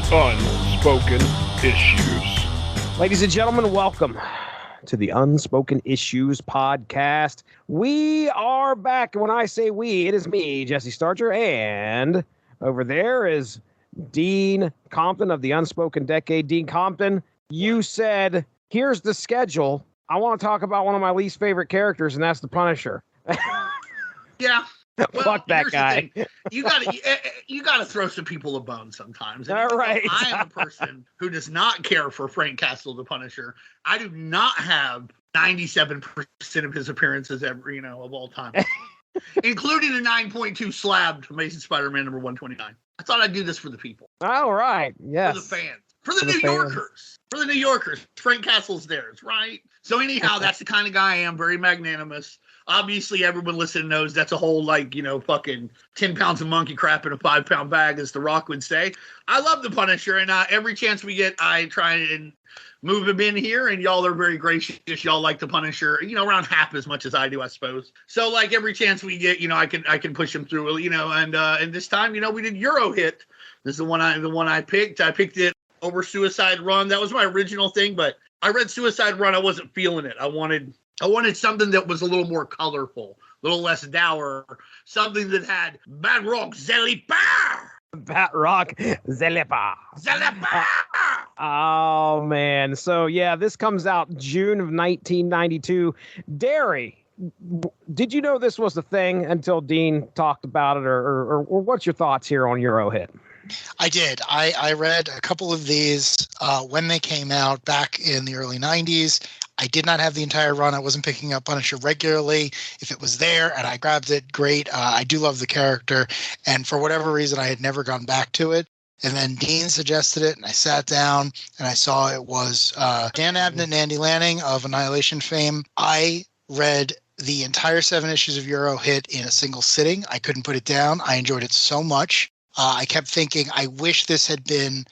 Unspoken Issues. Ladies and gentlemen, welcome to the Unspoken Issues podcast. We are back. When I say we, it is me, Jesse Starcher, and over there is Dean Compton of the Unspoken Decade. Dean Compton, you said, here's the schedule. I want to talk about one of my least favorite characters, and that's the Punisher. Yeah. Well, Fuck that guy. You gotta throw some people a bone sometimes. And All right. I am a person who does not care for Frank Castle, the Punisher. I do not have 97% of his appearances ever, of all time, including the 9.2 slabbed Amazing Spider-Man number 129. I thought I'd do this for the people. All right. Yes. For the fans. For the New Yorkers. For the New Yorkers. Frank Castle's theirs, right? So anyhow, that's the kind of guy I am. Very magnanimous. Obviously, everyone listening knows that's a whole, fucking 10 pounds of monkey crap in a 5-pound bag, as The Rock would say. I love the Punisher, and every chance we get, I try and move him in here, and y'all are very gracious. Y'all like the Punisher, around half as much as I do, I suppose. So, every chance we get, I can push him through, and this time, we did Eurohit. This is the one I picked. I picked it over Suicide Run. That was my original thing, but I read Suicide Run. I wasn't feeling it. I wanted something that was a little more colorful, a little less dour, something that had Batroc Zelipa. Batroc Zelipa. Oh, man. So, yeah, this comes out June of 1992. Darry, did you know this was a thing until Dean talked about it, or what's your thoughts here on Eurohit? I did. I read a couple of these when they came out back in the early 90s. I did not have the entire run. I wasn't picking up Punisher regularly. If it was there and I grabbed it, great. I do love the character. And for whatever reason, I had never gone back to it. And then Dean suggested it, and I sat down and I saw it was Dan Abnett and Andy Lanning of Annihilation fame. I read the entire 7 issues of Eurohit in a single sitting. I couldn't put it down. I enjoyed it so much. I kept thinking, I wish this had been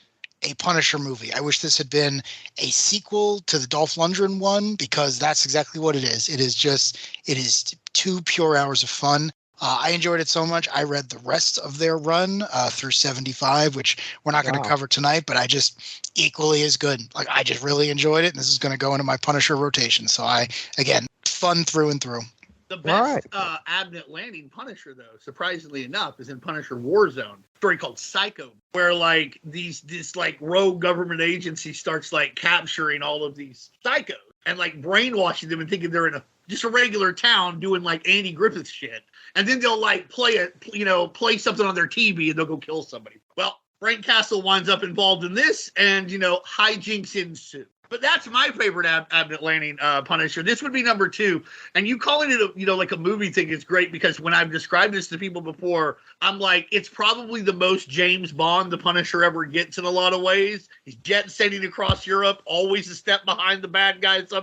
a Punisher movie. I wish this had been a sequel to the Dolph Lundgren one, because that's exactly what it is. It is 2 pure hours of fun. I enjoyed it so much. I read the rest of their run through 75, which we're not going to cover tonight, but I just equally as good. I just really enjoyed it, and this is going to go into my Punisher rotation. So again, fun through and through. The best Abnett Lanning Punisher, though, surprisingly enough, is in Punisher Warzone, a story called Psycho, where this rogue government agency starts capturing all of these psychos and brainwashing them and thinking they're in just a regular town doing Andy Griffith shit, and then they'll play something on their TV and they'll go kill somebody. Well, Frank Castle winds up involved in this, and hijinks ensue. But that's my favorite Abnett Lanning Punisher. This would be number 2. And you calling it a movie thing is great, because when I've described this to people before, I'm like, it's probably the most James Bond the Punisher ever gets in a lot of ways. He's jet setting across Europe, always a step behind the bad guys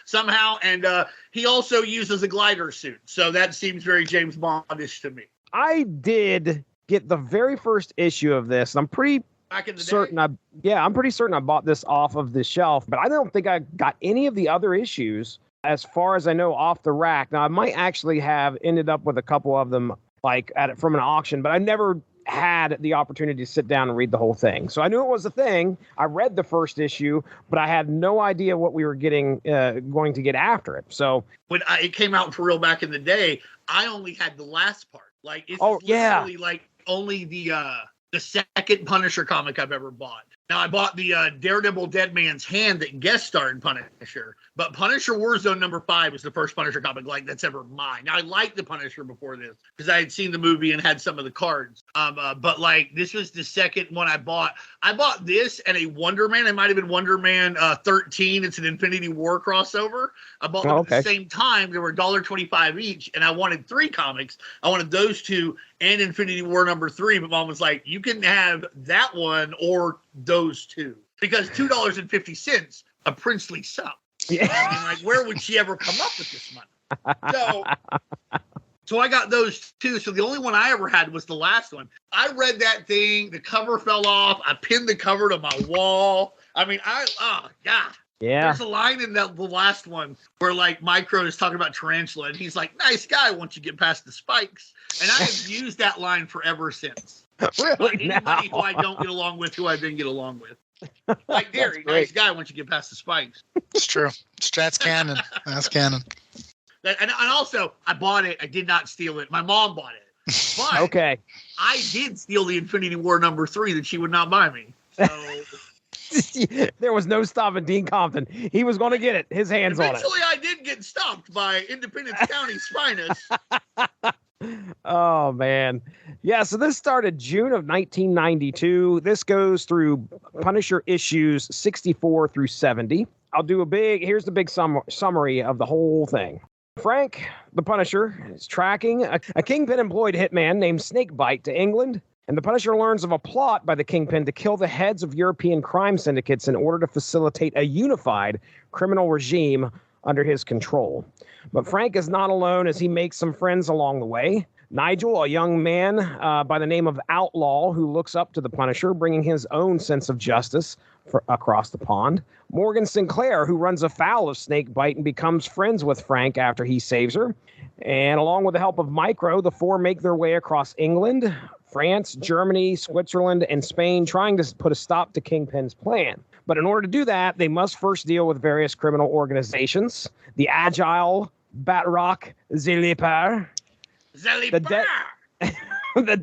somehow. And he also uses a glider suit. So that seems very James Bondish to me. I did get the very first issue of this, and I'm pretty certain I'm pretty certain I bought this off of the shelf, but I don't think I got any of the other issues, as far as I know, off the rack. Now, I might actually have ended up with a couple of them from an auction, but I never had the opportunity to sit down and read the whole thing. So I knew it was a thing. I read the first issue, but I had no idea what we were going to get after it. So when it came out for real back in the day, I only had the last part. It's literally only the second Punisher comic I've ever bought. Now, I bought the Daredevil Dead Man's Hand that guest starred in Punisher, but Punisher Warzone number 5 was the first Punisher comic that's ever mine. Now, I liked the Punisher before this because I had seen the movie and had some of the cards, but this was the second one I bought. I bought this and a Wonder Man. It might have been Wonder Man 13. It's an Infinity War crossover. I bought them at the same time. They were $1.25 each, and I wanted 3 comics. I wanted those 2 and Infinity War number 3, but Mom was like, you can have that one or those 2, because $2.50 a princely sum. Yeah. I mean, where would she ever come up with this money? So I got those 2. So the only one I ever had was the last one. I read that thing. The cover fell off. I pinned the cover to my wall. I mean, God. Yeah. There's a line in the last one where like Micro is talking about Tarantula, and he's like, "Nice guy once you get past the spikes." And I have used that line forever since. Really? Anybody who I don't get along with, who I didn't get along with. Like Darry, nice guy once you get past the spikes. It's true. That's canon. That's canon. And also, I bought it. I did not steal it. My mom bought it. But Okay. I did steal the Infinity War #3 that she would not buy me. So there was no stopping Dean Compton. He was going to get it. His hands on it. eventually, I did get stopped by Independence County's finest. Oh, man. Yeah, so this started June of 1992. This goes through Punisher issues 64 through 70. Here's the big summary of the whole thing. Frank, the Punisher, is tracking a Kingpin-employed hitman named Snakebite to England, and the Punisher learns of a plot by the Kingpin to kill the heads of European crime syndicates in order to facilitate a unified criminal regime under his control. But Frank is not alone as he makes some friends along the way. Nigel, a young man by the name of Outlaw, who looks up to the Punisher, bringing his own sense of justice across the pond. Morgan Sinclair, who runs afoul of Snakebite and becomes friends with Frank after he saves her. And along with the help of Micro, the four make their way across England, France, Germany, Switzerland, and Spain, trying to put a stop to Kingpin's plan. But in order to do that, they must first deal with various criminal organizations. The agile Batroc, the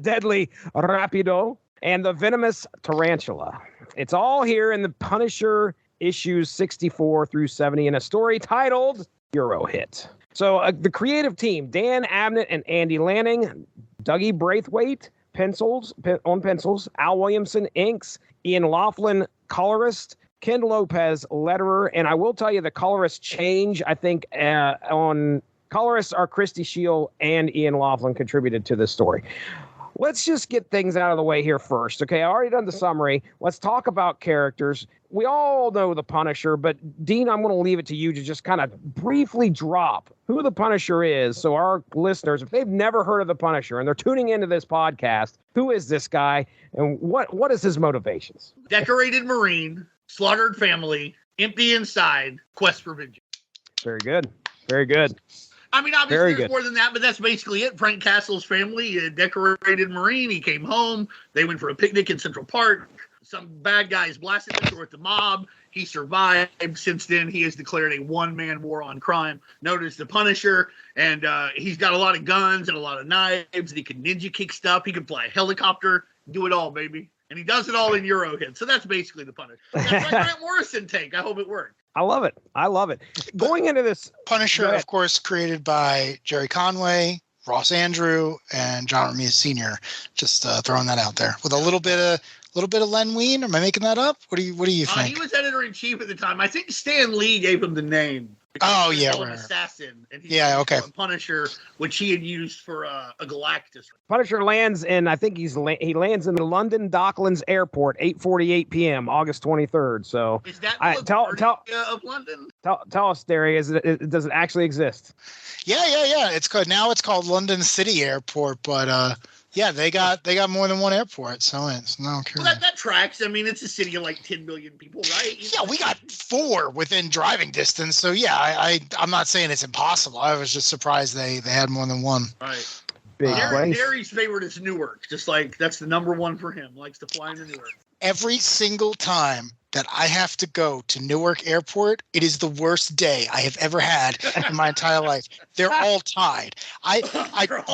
deadly Rapido, and the venomous Tarantula. It's all here in the Punisher issues 64 through 70 in a story titled Eurohit. So the creative team, Dan Abnett and Andy Lanning, Dougie Braithwaite, on pencils, Al Williamson, inks, Ian Laughlin, colorist, Ken Lopez, letterer, and I will tell you the colorists change. I think on colorists are Christy Shield and Ian Laughlin contributed to this story. Let's just get things out of the way here first. Okay, I already done the summary. Let's talk about characters. We all know the Punisher, but Dean, I'm going to leave it to you to just kind of briefly drop who the Punisher is. So our listeners, if they've never heard of the Punisher and they're tuning into this podcast, who is this guy and what is his motivations? Decorated Marine, slaughtered family, empty inside, quest for vengeance. Very good. Very good. I mean, obviously there's more than that, but that's basically it. Frank Castle's family, a decorated Marine. He came home. They went for a picnic in Central Park. Some bad guys blasted him with the mob. He survived. Since then, he has declared a one-man war on crime, known as the Punisher. And he's got a lot of guns and a lot of knives. And he can ninja kick stuff. He can fly a helicopter. Do it all, baby. And he does it all in Eurohit. So that's basically the Punisher. That's my Grant Morrison take. I hope it worked. I love it. I love it. Going into this Punisher, of course, created by Jerry Conway, Ross Andrew, and John Romita Sr. Just throwing that out there with a little bit of Len Wein. Am I making that up? What do you think? He was editor in chief at the time. I think Stan Lee gave him the name. Oh yeah, right. Assassin. And okay. Punisher, which he had used for a Galactus. Punisher lands in, I think he lands in the London Docklands Airport, 8:48 p.m. August 23rd. So is that of London? Tell us, Darry, does it actually exist? Yeah. It's called London City Airport, but yeah, they got more than one airport, so it's no. Well, that tracks. I mean, it's a city of like 10 million people, right? Yeah, we got 4 within driving distance. So yeah, I'm not saying it's impossible. I was just surprised they had more than one. Right. Big place. Darry's favorite is Newark. Just like that's the number one for him. Likes to fly into Newark. Every single time that I have to go to Newark Airport, it is the worst day I have ever had in my entire life. They're all tied.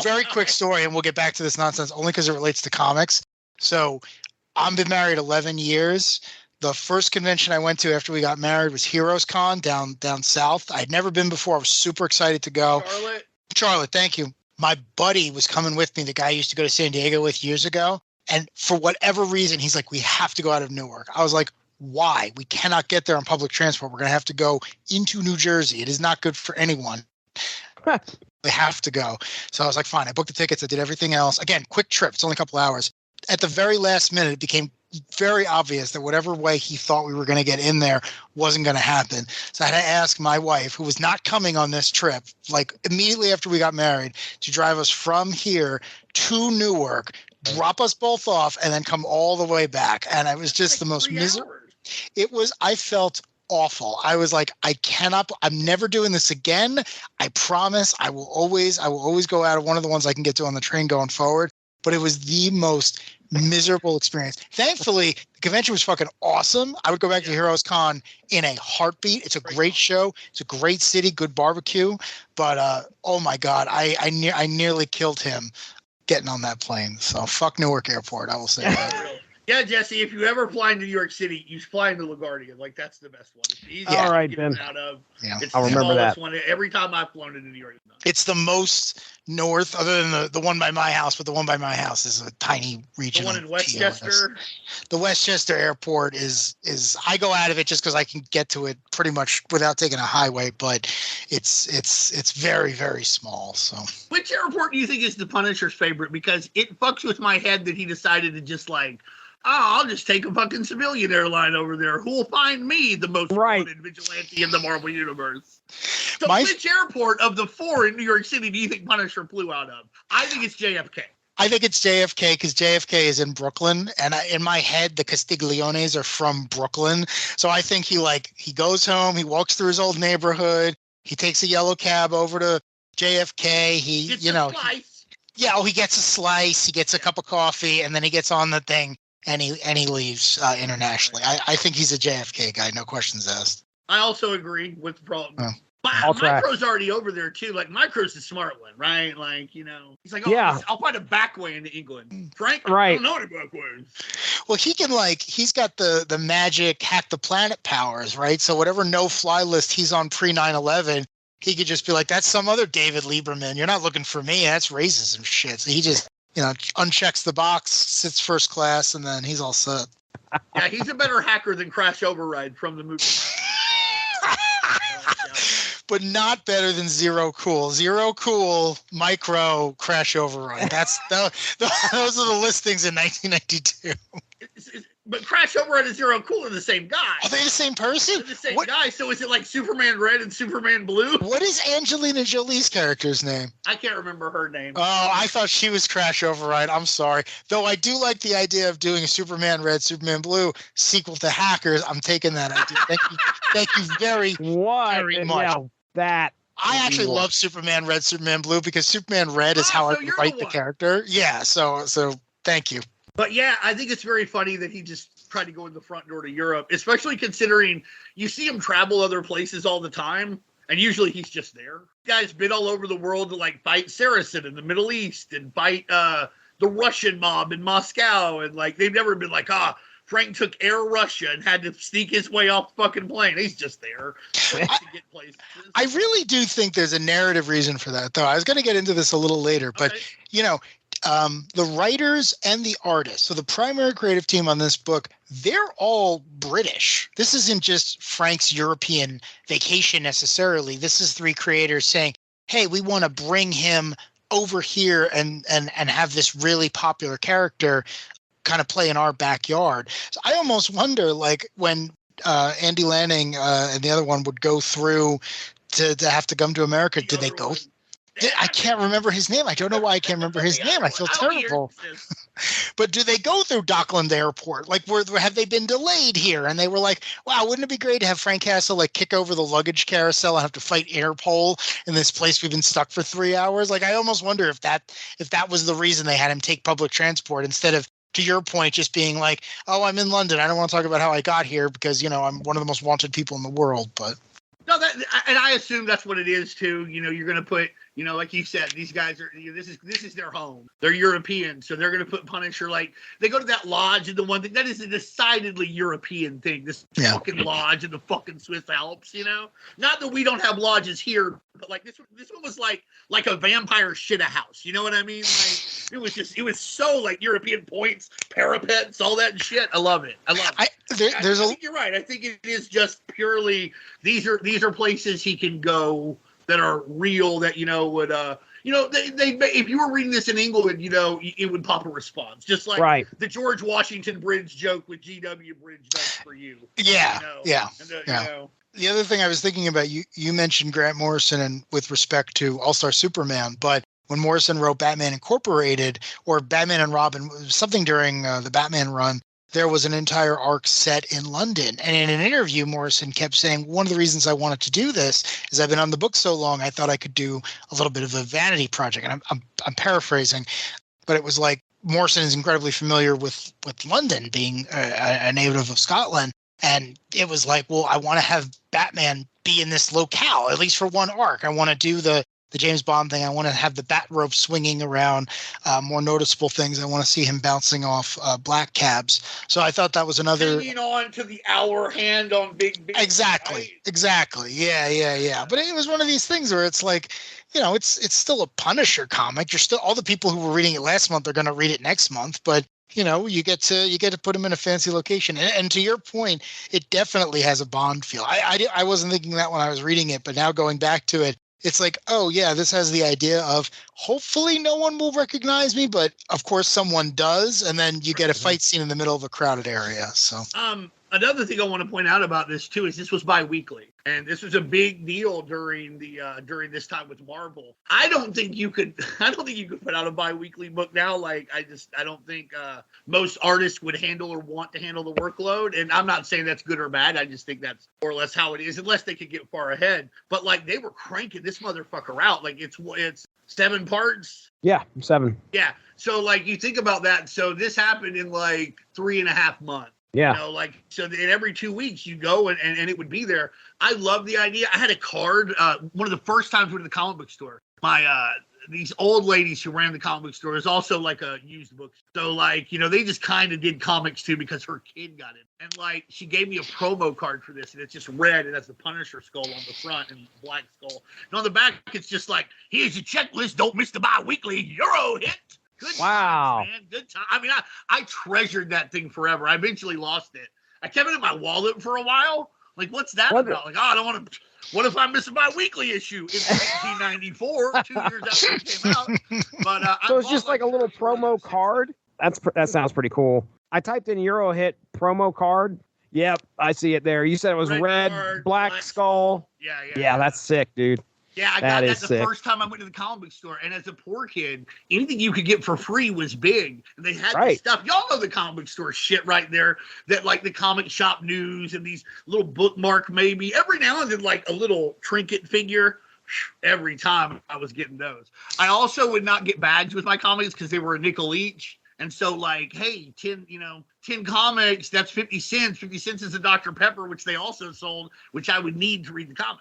Very quick story, and we'll get back to this nonsense only because it relates to comics. So I've been married 11 years. The first convention I went to after we got married was Heroes Con down south. I'd never been before. I was super excited to go. Charlotte, thank you. My buddy was coming with me, the guy I used to go to San Diego with years ago. And for whatever reason, he's like, we have to go out of Newark. I was like, why? We cannot get there on public transport. We're going to have to go into New Jersey. It is not good for anyone. They have to go. So I was like, fine. I booked the tickets. I did everything else. Again, quick trip. It's only a couple hours. At the very last minute, it became very obvious that whatever way he thought we were going to get in there wasn't going to happen. So I had to ask my wife, who was not coming on this trip, like immediately after we got married, to drive us from here to Newark, drop us both off, and then come all the way back. And it was just the most miserable. I felt awful. I was like, I'm never doing this again. I promise I will always go out of one of the ones I can get to on the train going forward. But it was the most miserable experience. Thankfully, the convention was fucking awesome. I would go back to Heroes Con in a heartbeat. It's a great show. It's a great city, good barbecue. But oh my God, I nearly killed him getting on that plane. So fuck Newark Airport, I will say that. Yeah, Jesse, if you ever fly into New York City, you fly into LaGuardia. Like, that's the best one. It's the easiest All right, to get Ben. out of. Yeah. It's I'll the remember smallest that. one. Every time I've flown into New York. It's the most north, other than the one by my house, but the one by my house is a tiny region. The one in Westchester? The Westchester Airport is I go out of it just because I can get to it pretty much without taking a highway, but it's very, very small. So Which airport do you think is the Punisher's favorite? Because it fucks with my head that he decided to just like, I'll just take a fucking civilian airline over there. Who'll find me the most wanted vigilante in the Marvel Universe? So which airport of the 4 in New York City do you think Punisher flew out of? I think it's JFK. I think it's JFK because JFK is in Brooklyn, and in my head, the Castigliones are from Brooklyn. So I think he goes home, he walks through his old neighborhood, he takes a yellow cab over to JFK. He gets a slice. He gets a slice, he gets a cup of coffee, and then he gets on the thing. And he leaves internationally. I think he's a JFK guy, no questions asked. I also agree with problem. Oh. Micro's already over there too. Like Micro's the smart one, right? Like, he's like, I'll find a back way into England. Frank, I don't know any back ways. Well, he can he's got the magic hack the planet powers, right? So whatever no-fly list he's on pre 9/11, he could just be like, that's some other David Lieberman. You're not looking for me. That's racism shit. So he just unchecks the box, sits first class, and then he's all set. Yeah, he's a better hacker than Crash Override from the movie. But not better than Zero Cool. Zero Cool, Micro, Crash Override. Those are the listings in 1992. But Crash Override and Zero Cool are the same guy. Are they the same person? They're the same guy. So is it like Superman Red and Superman Blue? What is Angelina Jolie's character's name? I can't remember her name. Oh, I thought she was Crash Override. I'm sorry. Though I do like the idea of doing a Superman Red, Superman Blue sequel to Hackers. I'm taking that idea. Thank you very much. That I actually love Superman Red, Superman Blue because Superman Red is how I write the character. Yeah, so thank you. But yeah, I think it's very funny that he just tried to go in the front door to Europe, especially considering you see him travel other places all the time, and usually he's just there. Guy's been all over the world to fight Saracen in the Middle East and fight the Russian mob in Moscow, and they've never been Frank took Air Russia and had to sneak his way off the fucking plane. He's just there to get places. I really do think there's a narrative reason for that, though. I was going to get into this a little later, but the writers and the artists, so the primary creative team on this book, they're all British. This isn't just Frank's European vacation necessarily. This is 3 creators saying, hey, we want to bring him over here and have this really popular character kind of play in our backyard. So I almost wonder, when Andy Lanning and the other one would go through to have to come to America, did they go? I can't remember his name. I don't know why I can't remember his name. I feel terrible. But do they go through Dockland Airport? Have they been delayed here? And they were like, wow, wouldn't it be great to have Frank Castle kick over the luggage carousel and have to fight Interpol in this place we've been stuck for 3 hours? I almost wonder if that was the reason they had him take public transport instead of, to your point, just being like, oh, I'm in London. I don't want to talk about how I got here because, I'm one of the most wanted people in the world. But no, and I assume that's what it is too. You're going to put, like you said, these guys are, this is their home. They're European, so they're going to put Punisher they go to that lodge and the one thing that is a decidedly European thing. This fucking lodge in the fucking Swiss Alps. Not that we don't have lodges here, but this one was like a vampire shit a house. You know what I mean? It was so European points, parapets, all that shit. I love it. I think you're right. I think it is just purely these are places he can go that are real that would they if you were reading this in England, it would pop a response, just like the George Washington Bridge joke with GW Bridge does for you. Yeah. The other thing I was thinking about, you mentioned Grant Morrison and with respect to All-Star Superman, but when Morrison wrote Batman Incorporated or Batman and Robin, something during the Batman run, there was an entire arc set in London. And in an interview, Morrison kept saying, one of the reasons I wanted to do this is I've been on the book so long, I thought I could do a little bit of a vanity project. And I'm paraphrasing, but it was like Morrison is incredibly familiar with London, being a native of Scotland. And it was like, well, I want to have Batman be in this locale, at least for one arc. I want to do the James Bond thing. I want to have the bat rope swinging around, more noticeable things. I want to see him bouncing off black cabs. So I thought that was another. Hanging on to the hour hand on Big. Exactly. Right? Exactly. Yeah. But it was one of these things where it's like, it's still a Punisher comic. You're still, all the people who were reading it last month are going to read it next month, but you get to put them in a fancy location. And to your point, it definitely has a Bond feel. I wasn't thinking that when I was reading it, but now going back to it, it's like, oh yeah, this has the idea of hopefully no one will recognize me, but of course someone does. And then you get a fight scene in the middle of a crowded area. So, another thing I want to point out about this too is this was bi-weekly, and this was a big deal during this time with Marvel. I don't think you could put out a bi-weekly book now. Like I don't think most artists would handle or want to handle the workload. And I'm not saying that's good or bad. I just think that's more or less how it is, unless they could get far ahead. But like they were cranking this motherfucker out. Like it's 7 parts. Yeah, 7. Yeah. So like you think about that. So this happened in like 3.5 months. Yeah. So in every 2 weeks you go and it would be there. I love the idea. I had a card. One of the first times we went to the comic book store, these old ladies who ran the comic book store is also like a used book. So like, they just kind of did comics too because her kid got it. And like, she gave me a promo card for this, and it's just red, and that's the Punisher skull on the front and black skull. And on the back, it's just like, here's your checklist. Don't miss the bi-weekly Eurohit. Good wow, times, man. Good time. I mean, I treasured that thing forever. I eventually lost it. I kept it in my wallet for a while. Like, what's that about? Like, I don't want to. What if I miss a bi-weekly issue in 1994, 2 years after it came out? But so it's just like a little promo card. That sounds pretty cool. I typed in Eurohit promo card. Yep, I see it there. You said it was red card, black skull. Yeah, that's sick, dude. Yeah, I got that the first time I went to the comic book store. And as a poor kid, anything you could get for free was big. And they had this stuff. Y'all know the comic book store shit right there. That like the comic shop news and these little bookmark maybe. Every now and then like a little trinket figure. Every time I was getting those. I also would not get bags with my comics because they were a nickel each. And so like, hey, 10 comics, that's 50 cents. 50 cents is a Dr. Pepper, which they also sold, which I would need to read the comic.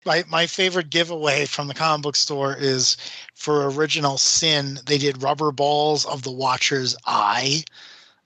My favorite giveaway from the comic book store is for Original Sin. They did rubber balls of the Watcher's eye.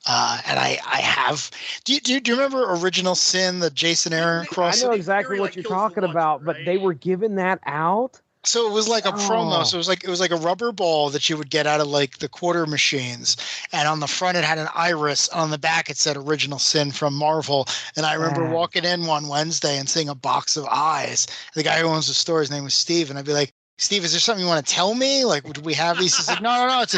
And I have. Do you remember Original Sin, the Jason Aaron cross? I know exactly what you're talking about, but they were giving that out. So it was like a promo. So it was like a rubber ball that you would get out of like the quarter machines. And on the front it had an iris. On the back it said Original Sin from Marvel. And I remember walking in one Wednesday and seeing a box of eyes. The guy who owns the store, his name was Steve, and I'd be like, Steve, is there something you want to tell me? Like, do we have these? He's like, no. It's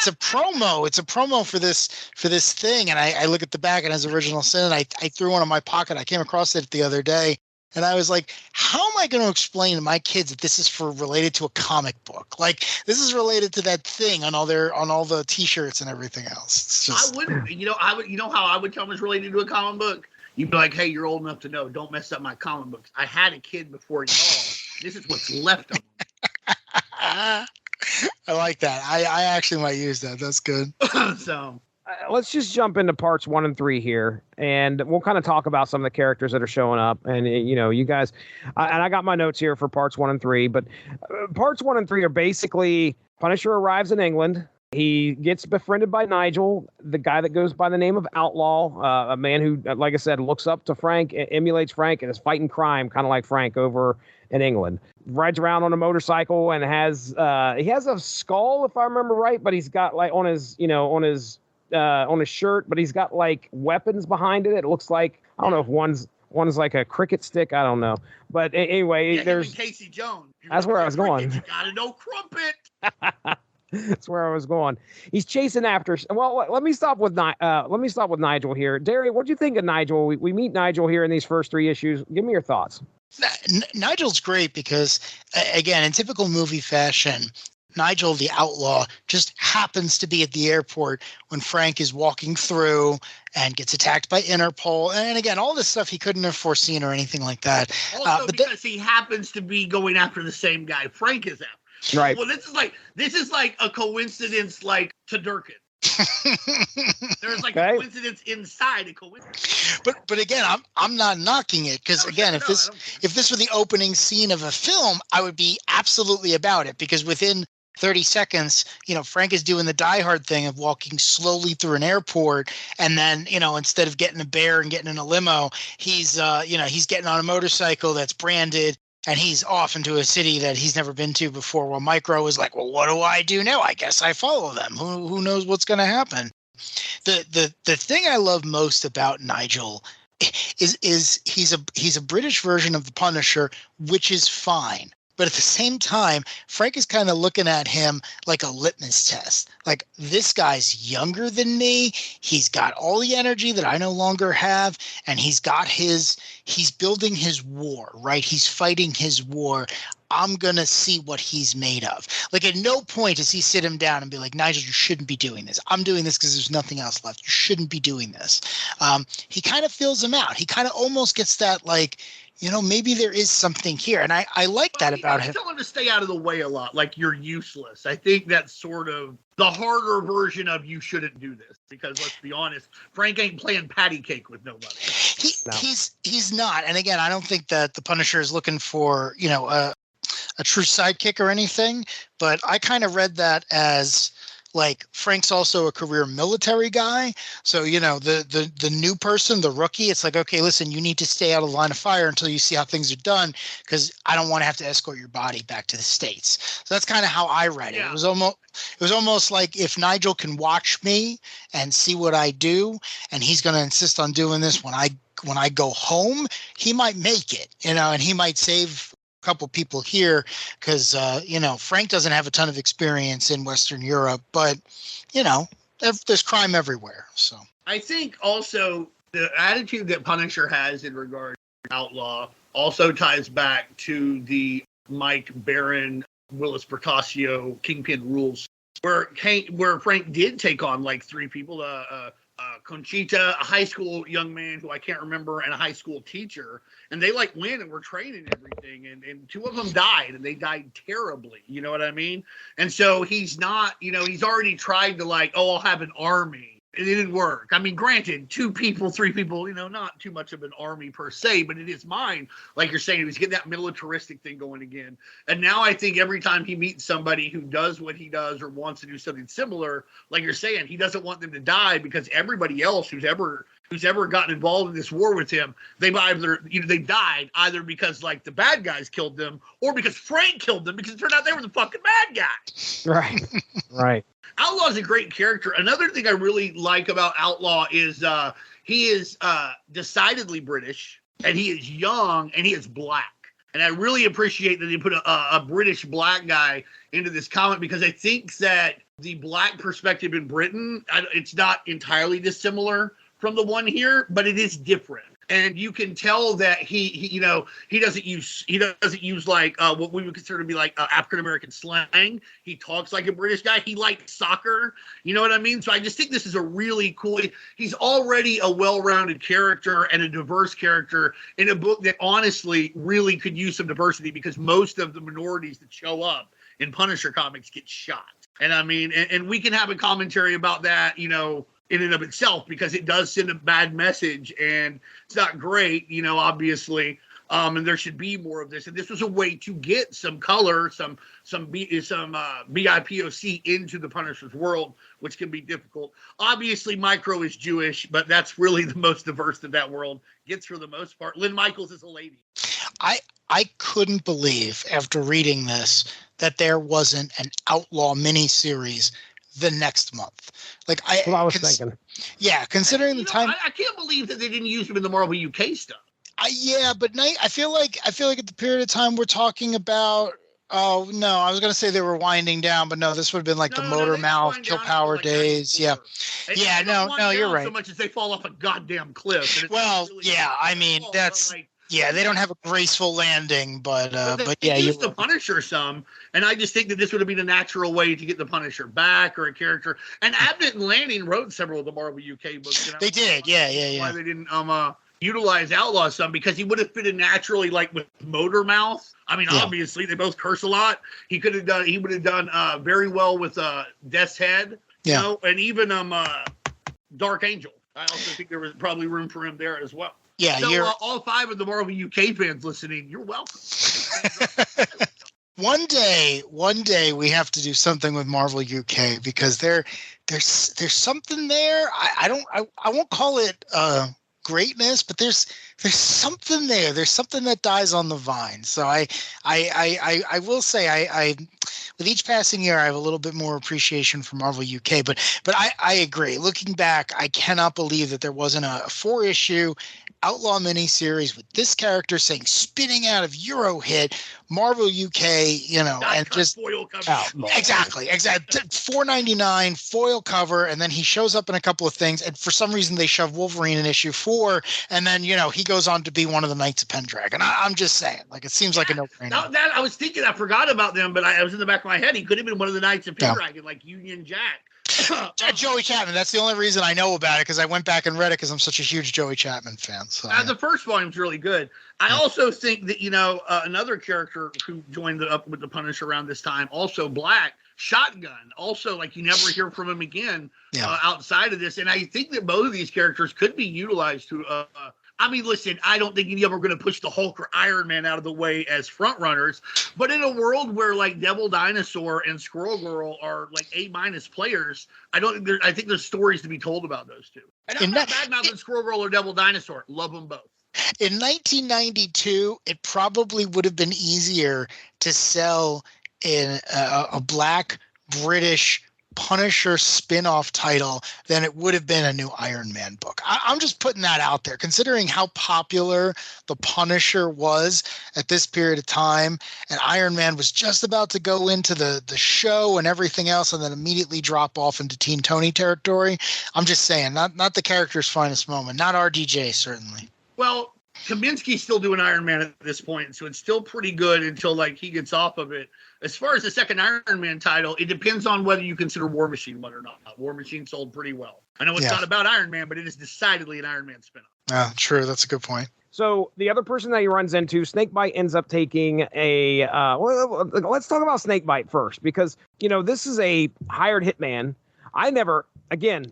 a promo. It's a promo for this thing. And I look at the back and it has Original Sin. And I threw one in my pocket. I came across it the other day. And I was like, how am I going to explain to my kids that this is related to a comic book? Like, this is related to that thing on all the T-shirts and everything else. It's just, I wouldn't, how I would tell them it's related to a comic book? You'd be like, hey, you're old enough to know. Don't mess up my comic books. I had a kid before y'all. This is what's left of them. I like that. I actually might use that. That's good. So. Let's just jump into parts 1 and 3 here, and we'll kind of talk about some of the characters that are showing up. And you guys, and I got my notes here for parts 1 and 3, but parts 1 and 3 are basically Punisher arrives in England. He gets befriended by Nigel, the guy that goes by the name of Outlaw, a man who, like I said, looks up to Frank, emulates Frank, and is fighting crime, kind of like Frank over in England. Rides around on a motorcycle and has he has a skull, if I remember right, but he's got like on his shirt, but he's got like weapons behind it. It looks like, I don't know if one's like a cricket stick. I don't know. But anyway, there's Casey Jones. That's where I was going. You gotta know Crumpet. That's where I was going. He's chasing after. Well, let me stop with Nigel here. Darry, what do you think of Nigel? We meet Nigel here in these first 3 issues. Give me your thoughts. Nigel's great because, again, in typical movie fashion, Nigel the Outlaw just happens to be at the airport when Frank is walking through and gets attacked by Interpol. And again, all this stuff he couldn't have foreseen or anything like that. Also, because he happens to be going after the same guy Frank is after. Right. Well, this is like a coincidence, like to Durkin. There's like a coincidence inside a coincidence. But again, I'm not knocking it because if this were the opening scene of a film, I would be absolutely about it, because within 30 seconds, Frank is doing the Die Hard thing of walking slowly through an airport, and then instead of getting a bear and getting in a limo, he's getting on a motorcycle that's branded. And he's off into a city that he's never been to before. Well, Micro is like, well, what do I do now? I guess I follow them. Who knows what's going to happen? The thing I love most about Nigel is he's a British version of the Punisher, which is fine. But at the same time, Frank is kind of looking at him like a litmus test. Like, this guy's younger than me. He's got all the energy that I no longer have. And he's building his war, right? He's fighting his war. I'm going to see what he's made of. Like, at no point does he sit him down and be like, Nigel, you shouldn't be doing this. I'm doing this because there's nothing else left. You shouldn't be doing this. He kind of feels him out. He kind of almost gets that, like, maybe there is something here. And I like that about him. I tell him to stay out of the way a lot. Like, you're useless. I think that's sort of the harder version of you shouldn't do this. Because let's be honest, Frank ain't playing patty cake with nobody. He's not. And again, I don't think that the Punisher is looking for, a true sidekick or anything. But I kind of read that as, like, Frank's also a career military guy. So, the new person, the rookie, it's like, okay, listen, you need to stay out of the line of fire until you see how things are done, because I don't want to have to escort your body back to the States. So that's kind of how I read it. Yeah. It was almost like, if Nigel can watch me and see what I do, and he's going to insist on doing this when I go home, he might make it, and he might save couple people here, because Frank doesn't have a ton of experience in Western Europe, but there's crime everywhere. So I think also the attitude that Punisher has in regard to Outlaw also ties back to the Mike Baron, Willis Percasio, Kingpin rules, where Frank did take on like three people, Conchita, a high school young man who I can't remember, and a high school teacher, and they like went and were training and everything, and two of them died, and they died terribly, you know what I mean? And so he's not, he's already tried to like, I'll have an army. It didn't work. I mean, granted, 2 people, 3 people, not too much of an army per se, but it is mine. Like you're saying, he was getting that militaristic thing going again. And now I think every time he meets somebody who does what he does or wants to do something similar, like you're saying, he doesn't want them to die, because everybody else who's ever gotten involved in this war with him, they've died either because like the bad guys killed them, or because Frank killed them, because it turned out they were the fucking bad guy. Right. Outlaw's a great character. Another thing I really like about Outlaw is he is decidedly British, and he is young, and he is black. And I really appreciate that they put a British black guy into this comic, because I think that the black perspective in Britain, it's not entirely dissimilar from the one here, but it is different. And you can tell that he doesn't use like what we would consider to be like African American slang. He talks like a British guy. He likes soccer. You know what I mean? So I just think this is a really cool. He's already a well-rounded character and a diverse character in a book that honestly really could use some diversity, because most of the minorities that show up in Punisher comics get shot. And I mean, and we can have a commentary about that, in and of itself, because it does send a bad message, and it's not great, obviously. And there should be more of this. And this was a way to get some color, some BIPOC into the Punisher's world, which can be difficult. Obviously, Micro is Jewish, but that's really the most diverse that that world gets for the most part. Lynn Michaels is a lady. I couldn't believe, after reading this, that there wasn't an Outlaw miniseries the next month. Like, That's what I was thinking. Yeah, considering the time. I can't believe that they didn't use him in the Marvel UK stuff. Yeah, but I feel like at the period of time we're talking about. Oh no, I was gonna say they were winding down, but no, this would have been like the Motor Mouth, Kill Power days. Yeah, no, you're right. So much as they fall off a goddamn cliff. Well, really, yeah, I mean that's. Yeah, they don't have a graceful landing, but they yeah, used the Punisher some, and I just think that this would have been a natural way to get the Punisher back or a character. And Abnett and Lanning wrote several of the Marvel UK books. And they did, yeah. Why they didn't utilize Outlaw some, because he would have fitted naturally, like with Motor Mouth. I mean, obviously they both curse a lot. He would have done very well with Death's Head, you know, and even Dark Angel. I also think there was probably room for him there as well. Yeah, so all 5 of the Marvel UK fans listening, you're welcome. One day we have to do something with Marvel UK, because there's something there. I won't call it greatness, but there's something there. There's something that dies on the vine. So I will say I with each passing year I have a little bit more appreciation for Marvel UK. But I agree. Looking back, I cannot believe that there wasn't a 4-issue Outlaw miniseries with this character saying spinning out of Eurohit, Marvel UK, you know, and just foil cover. Exactly. $4.99 foil cover, and then he shows up in a couple of things, and for some reason they shove Wolverine in issue 4, and then he goes on to be one of the Knights of Pendragon. I'm just saying, like, it seems like a no-brainer. That I was thinking, I forgot about them, but I was in the back of my head. He could have been one of the Knights of Pendragon, like Union Jack. Joey Chapman. That's the only reason I know about it, because I went back and read it because I'm such a huge Joey Chapman fan. So the first volume's really good. I also think that another character who joined up with the Punisher around this time, also black, Shotgun. Also, like, you never hear from him again outside of this. And I think that both of these characters could be utilized to. I mean, listen, I don't think any of them are going to push the Hulk or Iron Man out of the way as front runners, but in a world where like Devil Dinosaur and Squirrel Girl are like A- players, I think there's stories to be told about those two. And I'm not bad-mouthing Squirrel Girl or Devil Dinosaur. Love them both. In 1992, it probably would have been easier to sell in a black British Punisher spin-off title than it would have been a new Iron Man book. I'm just putting that out there, considering how popular the Punisher was at this period of time, and Iron Man was just about to go into the show and everything else, and then immediately drop off into Teen Tony territory. I'm just saying, not the character's finest moment, not RDJ certainly. Well, Kaminsky's still doing Iron Man at this point, so it's still pretty good until like he gets off of it. As far as the second Iron Man title, it depends on whether you consider War Machine one or not. War Machine sold pretty well. I know it's not about Iron Man, but it is decidedly an Iron Man spinoff. True. That's a good point. So the other person that he runs into, Snakebite ends up taking a. Let's talk about Snakebite first, because this is a hired hitman.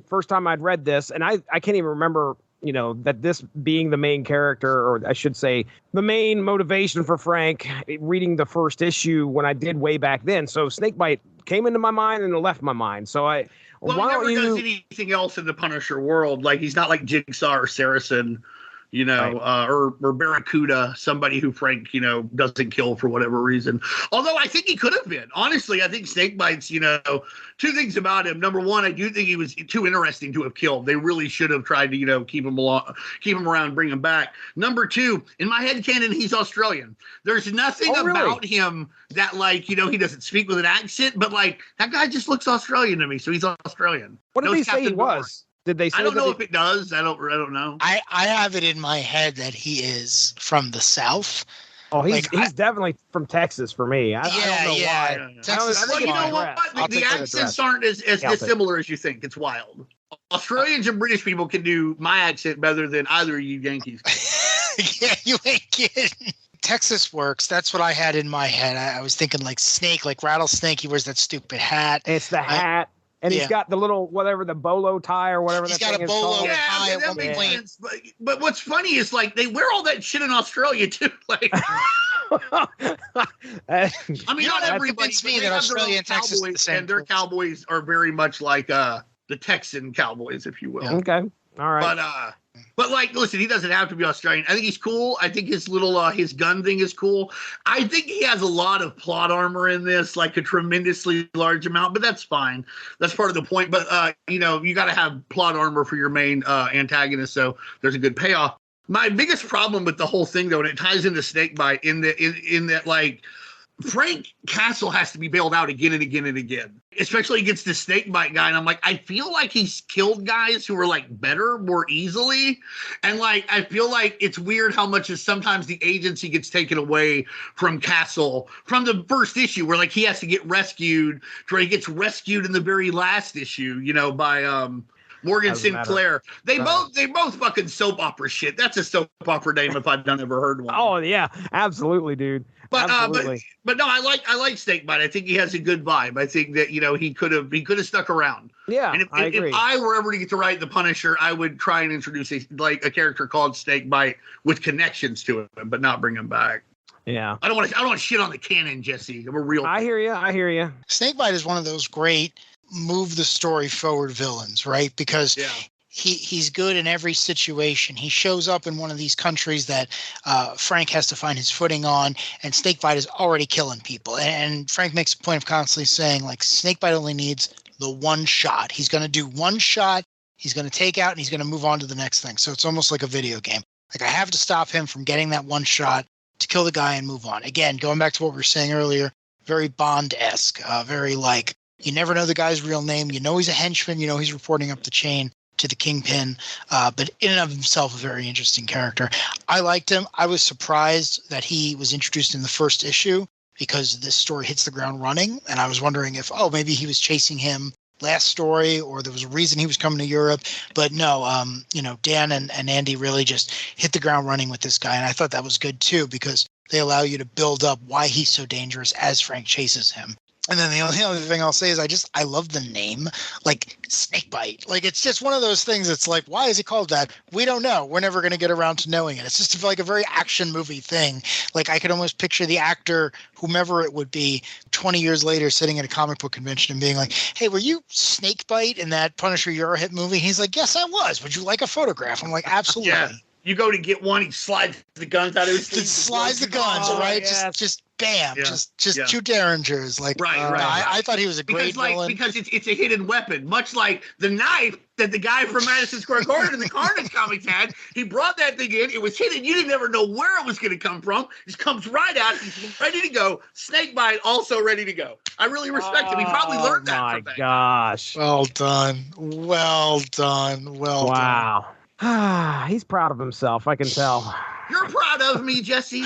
First time I'd read this, and I can't even remember that this being the main character, or I should say the main motivation for Frank reading the first issue when I did way back then. So Snakebite came into my mind and left my mind. So he never does anything else in the Punisher world. Like, he's not like Jigsaw or Saracen, or Barracuda, somebody who Frank, doesn't kill for whatever reason. Although I think he could have been. Honestly, I think Snakebite's, two things about him. Number one, I do think he was too interesting to have killed. They really should have tried to, keep him around, bring him back. Number two, in my head canon, he's Australian. There's nothing about him that, like, he doesn't speak with an accent, but like, that guy just looks Australian to me. So he's Australian. What did they say he was? Did they say? I don't know if it does. I don't know. I have it in my head that he is from the South. Oh, he's definitely from Texas for me. I don't know why. Texas. Well, you know what? The accents aren't as dissimilar as you think. It's wild. Australians and British people can do my accent better than either of you Yankees. Yeah, you ain't kidding. Texas works. That's what I had in my head. I was thinking like Snake, like Rattlesnake. He wears that stupid hat. It's the hat. And he's got the little, the bolo tie or whatever. He's got a bolo tie at one point. But what's funny is, like, they wear all that shit in Australia, too. Like, I mean, not everybody. Me that Australia and Texas are the same. And their cowboys are very much like the Texan cowboys, if you will. Yeah. Okay. All right. But like, listen, he doesn't have to be Australian. I think he's cool. I think his little his gun thing is cool. I think he has a lot of plot armor in this, like a tremendously large amount, but that's fine. That's part of the point. But you got to have plot armor for your main antagonist, so there's a good payoff. My biggest problem with the whole thing, though, and it ties into Snakebite in that like Frank Castle has to be bailed out again and again and again, especially against the Snakebite guy. And I'm like, I feel like he's killed guys who are like better more easily. And like, I feel like it's weird how much is sometimes the agency gets taken away from Castle from the first issue where like he has to get rescued, where he gets rescued in the very last issue, you know, by Morgan Sinclair. They both fucking soap opera shit. That's a soap opera name if I've ever heard one. Oh yeah, absolutely, dude. But no, I like Snakebite. I think he has a good vibe. I think that, you know, he could have stuck around. Yeah, and I agree. If I were ever to get to write the Punisher, I would try and introduce a character called Snakebite with connections to him, but not bring him back. Yeah, I don't want to shit on the canon, Jesse. I'm a real. I hear you. Snakebite is one of those great move the story forward villains, right? Because he's good in every situation. He shows up in one of these countries that Frank has to find his footing on, and Snakebite is already killing people. And Frank makes a point of constantly saying, like, Snakebite only needs the one shot. He's going to do one shot, he's going to take out, and he's going to move on to the next thing. So it's almost like a video game. Like, I have to stop him from getting that one shot to kill the guy and move on. Again, going back to what we were saying earlier, very Bond-esque, very like, you never know the guy's real name. You know he's a henchman. You know he's reporting up the chain to the Kingpin. But in and of himself, a very interesting character. I liked him. I was surprised that he was introduced in the first issue because this story hits the ground running. And I was wondering if, maybe he was chasing him last story or there was a reason he was coming to Europe. But no, Dan and Andy really just hit the ground running with this guy. And I thought that was good, too, because they allow you to build up why he's so dangerous as Frank chases him. And then the only other thing I'll say is I love the name, like Snakebite. Like, it's just one of those things. It's like, why is it called that? We don't know. We're never going to get around to knowing it. It's just like a very action movie thing. Like, I could almost picture the actor, whomever it would be, 20 years later sitting at a comic book convention and being like, hey, were you Snakebite in that Punisher Eurohit movie? And he's like, yes, I was. Would you like a photograph? I'm like, absolutely. Yeah. You go to get one, he slides the guns out of his sleeve. Slides the guns, right? Yes. Just bam, Yeah. just two Derringers. Like, Right. I thought he was a great villain. Because it's a hidden weapon, much like the knife that the guy from Madison Square Garden in the Carnage comics had. He brought that thing in. It was hidden. You didn't ever know where it was going to come from. It just comes right out. He's ready to go. Snakebite also ready to go. I really respect him. He probably learned that from that. Oh my gosh! Well done. Wow. He's proud of himself, I can tell. You're proud of me, Jesse.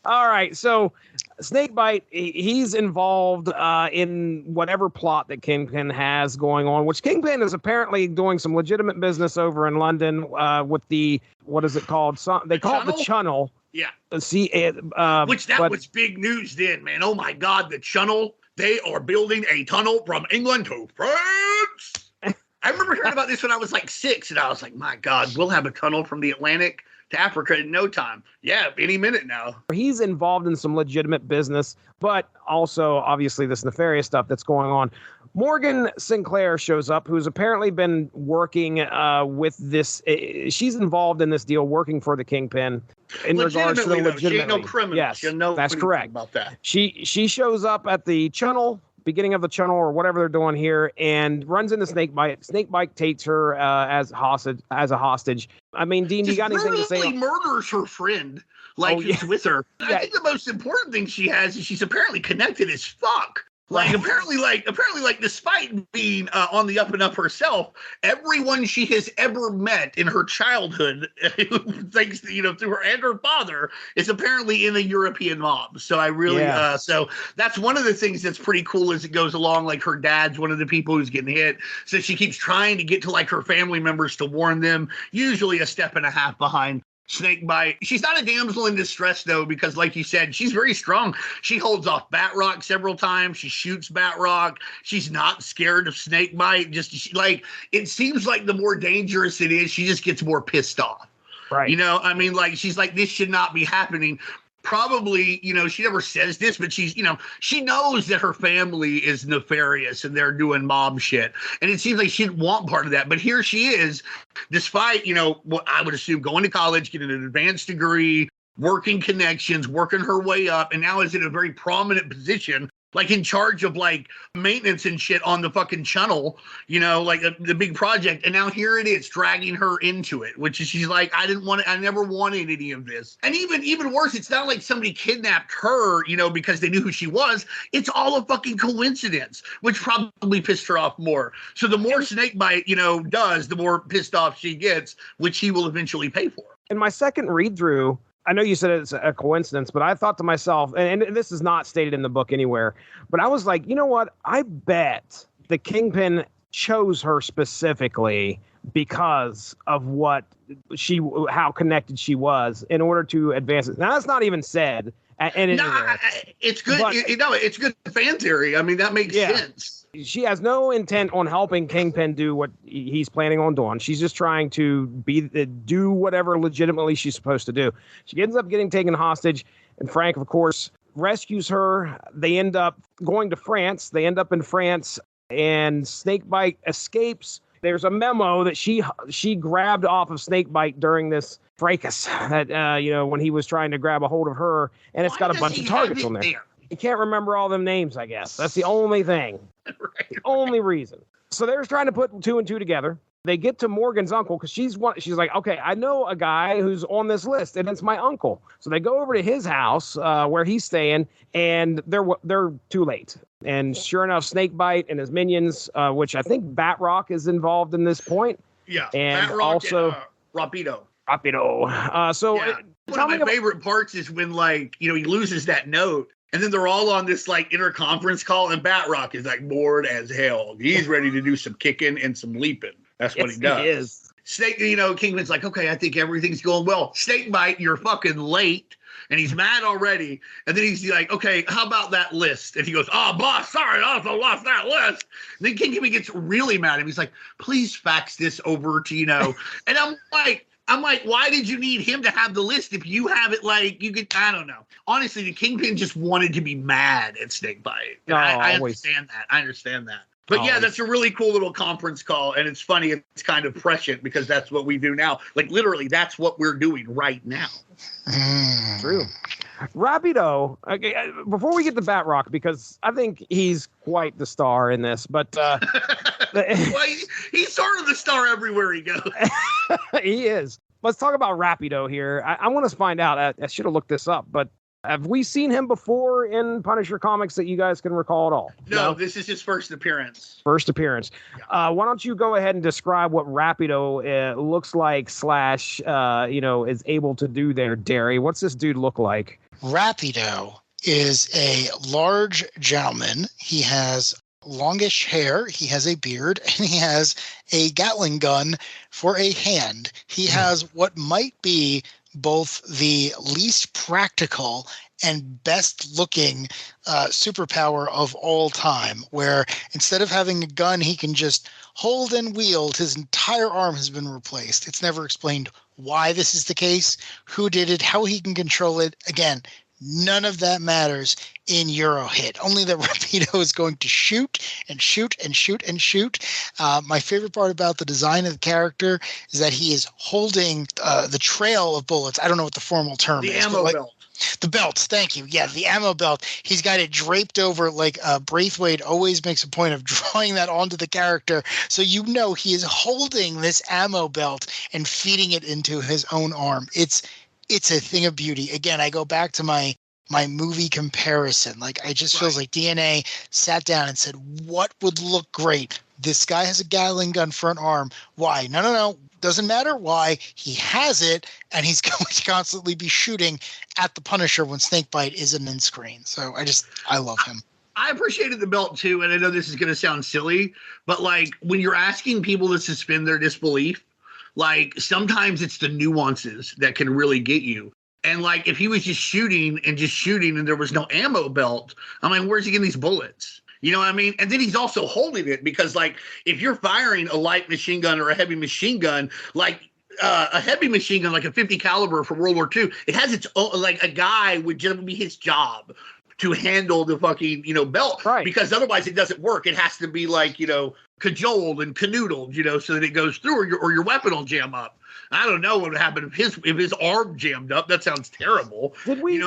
All right, so Snakebite, he's involved in whatever plot that Kingpin has going on, which Kingpin is apparently doing some legitimate business over in London with the, what is it called? They call it the Channel. Yeah. Which was big news then, man. Oh my God, the Channel. They are building a tunnel from England to France. I remember hearing about this when I was like 6, and I was like, my God, we'll have a tunnel from the Atlantic to Africa in no time. Yeah, any minute now. He's involved in some legitimate business, but also, obviously, this nefarious stuff that's going on. Morgan Sinclair shows up, who's apparently been working with this. She's involved in this deal, working for the Kingpin in regards to the legitimate. She ain't no criminal. Yes, that's correct. About that. She shows up at the Channel, beginning of the Channel or whatever they're doing here, and runs into Snakebite. Snakebite takes her as a hostage. I mean, Dean, you got anything to say? Murders her friend, who's with her. I think the most important thing she has is she's apparently connected as fuck. Apparently, despite being on the up and up herself, everyone she has ever met in her childhood, thanks to, through her and her father, is apparently in the European mob. So I really, so that's one of the things that's pretty cool as it goes along. Like, her dad's one of the people who's getting hit, so she keeps trying to get to her family members to warn them. Usually a step and a half behind Snakebite. She's not a damsel in distress, though, because like you said, she's very strong. She holds off Batroc several times. She shoots Batroc. She's not scared of Snakebite. It seems like the more dangerous it is, she just gets more pissed off. Right. She's like, this should not be happening. Probably, she never says this, but she knows that her family is nefarious and they're doing mob shit. And it seems like she didn't want part of that. But here she is, despite, what I would assume, going to college, getting an advanced degree, working connections, working her way up, and now is in a very prominent position like in charge of like maintenance and shit on the fucking channel, you know, like the big project. And now here it is dragging her into it, which is, she's like, I never wanted any of this. And even worse, it's not like somebody kidnapped her, you know, because they knew who she was. It's all a fucking coincidence, which probably pissed her off more. So the more Snakebite, you know, does, the more pissed off she gets, which he will eventually pay for. In my second read through, I know you said it's a coincidence, but I thought to myself, and this is not stated in the book anywhere, but I was like, you know what? I bet the Kingpin chose her specifically because of how connected she was in order to advance it. Now, that's not even said. It's good. But, it's good fan theory. I mean, that makes sense. She has no intent on helping Kingpin do what he's planning on doing. She's just trying to do whatever legitimately she's supposed to do. She ends up getting taken hostage, and Frank, of course, rescues her. They end up going to France. They end up in France, and Snakebite escapes. There's a memo that she grabbed off of Snakebite during this fracas that when he was trying to grab a hold of her, and it's got a bunch of targets on there. You can't remember all them names, I guess. That's the only thing. The only reason. So they're trying to put 2 and 2 together. They get to Morgan's uncle because she's like, okay, I know a guy who's on this list, and it's my uncle. So they go over to his house where he's staying, and they're too late. And sure enough, Snakebite and his minions, which I think Batroc is involved in this point. Yeah, and Batroc also and, Rapido. One of my favorite parts is when, like, you know, he loses that note. And then they're all on this like interconference call, and Batroc is like bored as hell. He's ready to do some kicking and some leaping. That's what he does. He is. Kingpin's like, okay, I think everything's going well. Snakebite, you're fucking late. And he's mad already. And then he's like, okay, how about that list? And he goes, oh, boss, sorry, I also lost that list. And then Kingpin gets really mad. And he's like, please fax this over to, and I'm like, why did you need him to have the list if you have it? Like, you could, I don't know. Honestly, the Kingpin just wanted to be mad at Snakebite. I understand that. But yeah, that's a really cool little conference call. And it's funny. It's kind of prescient because that's what we do now. Like, literally, that's what we're doing right now. True. Rapido, okay, before we get to Batroc, because I think he's quite the star in this, but well, he's sort of the star everywhere he goes. He is. Let's talk about Rapido here. I want to find out. I should have looked this up, but have we seen him before in Punisher comics that you guys can recall at all? No, this is his first appearance. Yeah. Why don't you go ahead and describe what Rapido looks like / is able to do there, Darry? What's this dude look like? Rapido is a large gentleman. He has longish hair, he has a beard, and he has a Gatling gun for a hand. He has what might be both the least practical and best looking superpower of all time, where instead of having a gun he can just hold and wield, his entire arm has been replaced. It's never explained why this is the case, who did it, how he can control it. Again, none of that matters in Eurohit. Only that Rapido is going to shoot and shoot and shoot and shoot. My favorite part about the design of the character is that he is holding the trail of bullets. I don't know what the formal term is. The ammo belt. The belts, thank you. Yeah, the ammo belt. He's got it draped over, like Braithwaite always makes a point of drawing that onto the character. So he is holding this ammo belt and feeding it into his own arm. It's a thing of beauty. Again, I go back to my movie comparison. Like, I just feels like DNA sat down and said, what would look great? This guy has a Gatling gun for an arm. Why? No. Doesn't matter why. He has it, and he's going to constantly be shooting at the Punisher when Snakebite isn't in screen. So I love him. I appreciated the belt too, and I know this is going to sound silly, but like when you're asking people to suspend their disbelief, like sometimes it's the nuances that can really get you. And like if he was just shooting and there was no ammo belt, I'm like, where's he getting these bullets? You know what I mean? And then he's also holding it because like if you're firing a light machine gun or a heavy machine gun, like a heavy machine gun, like a 50 caliber from World War II, it has its own, like a guy would just be his job to handle the fucking, belt, right? Because otherwise it doesn't work. It has to be like, cajoled and canoodled, so that it goes through, or your weapon will jam up. I don't know what would happen if his arm jammed up. That sounds terrible. Did we?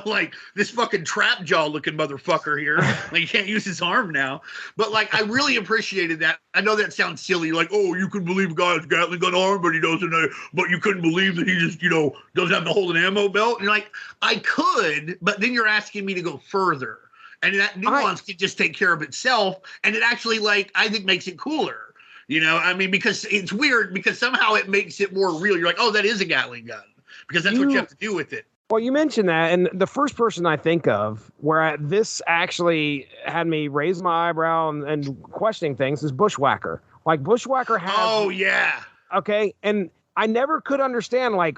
Like this fucking trap jaw looking motherfucker here. Like, he can't use his arm now. But like, I really appreciated that. I know that sounds silly. Like, oh, you could believe a guy has a Gatling gun arm, but he doesn't. But you couldn't believe that he just, doesn't have to hold an ammo belt. And like, I could, but then you're asking me to go further, and that nuance could just take care of itself. And it actually, like, I think makes it cooler. Because it's weird, because somehow it makes it more real. You're like, oh, that is a Gatling gun, because that's what you have to do with it. Well, you mentioned that, and the first person I think of where this actually had me raise my eyebrow and questioning things is Bushwhacker. Like, Bushwhacker has... Oh, yeah. Okay, and I never could understand, like,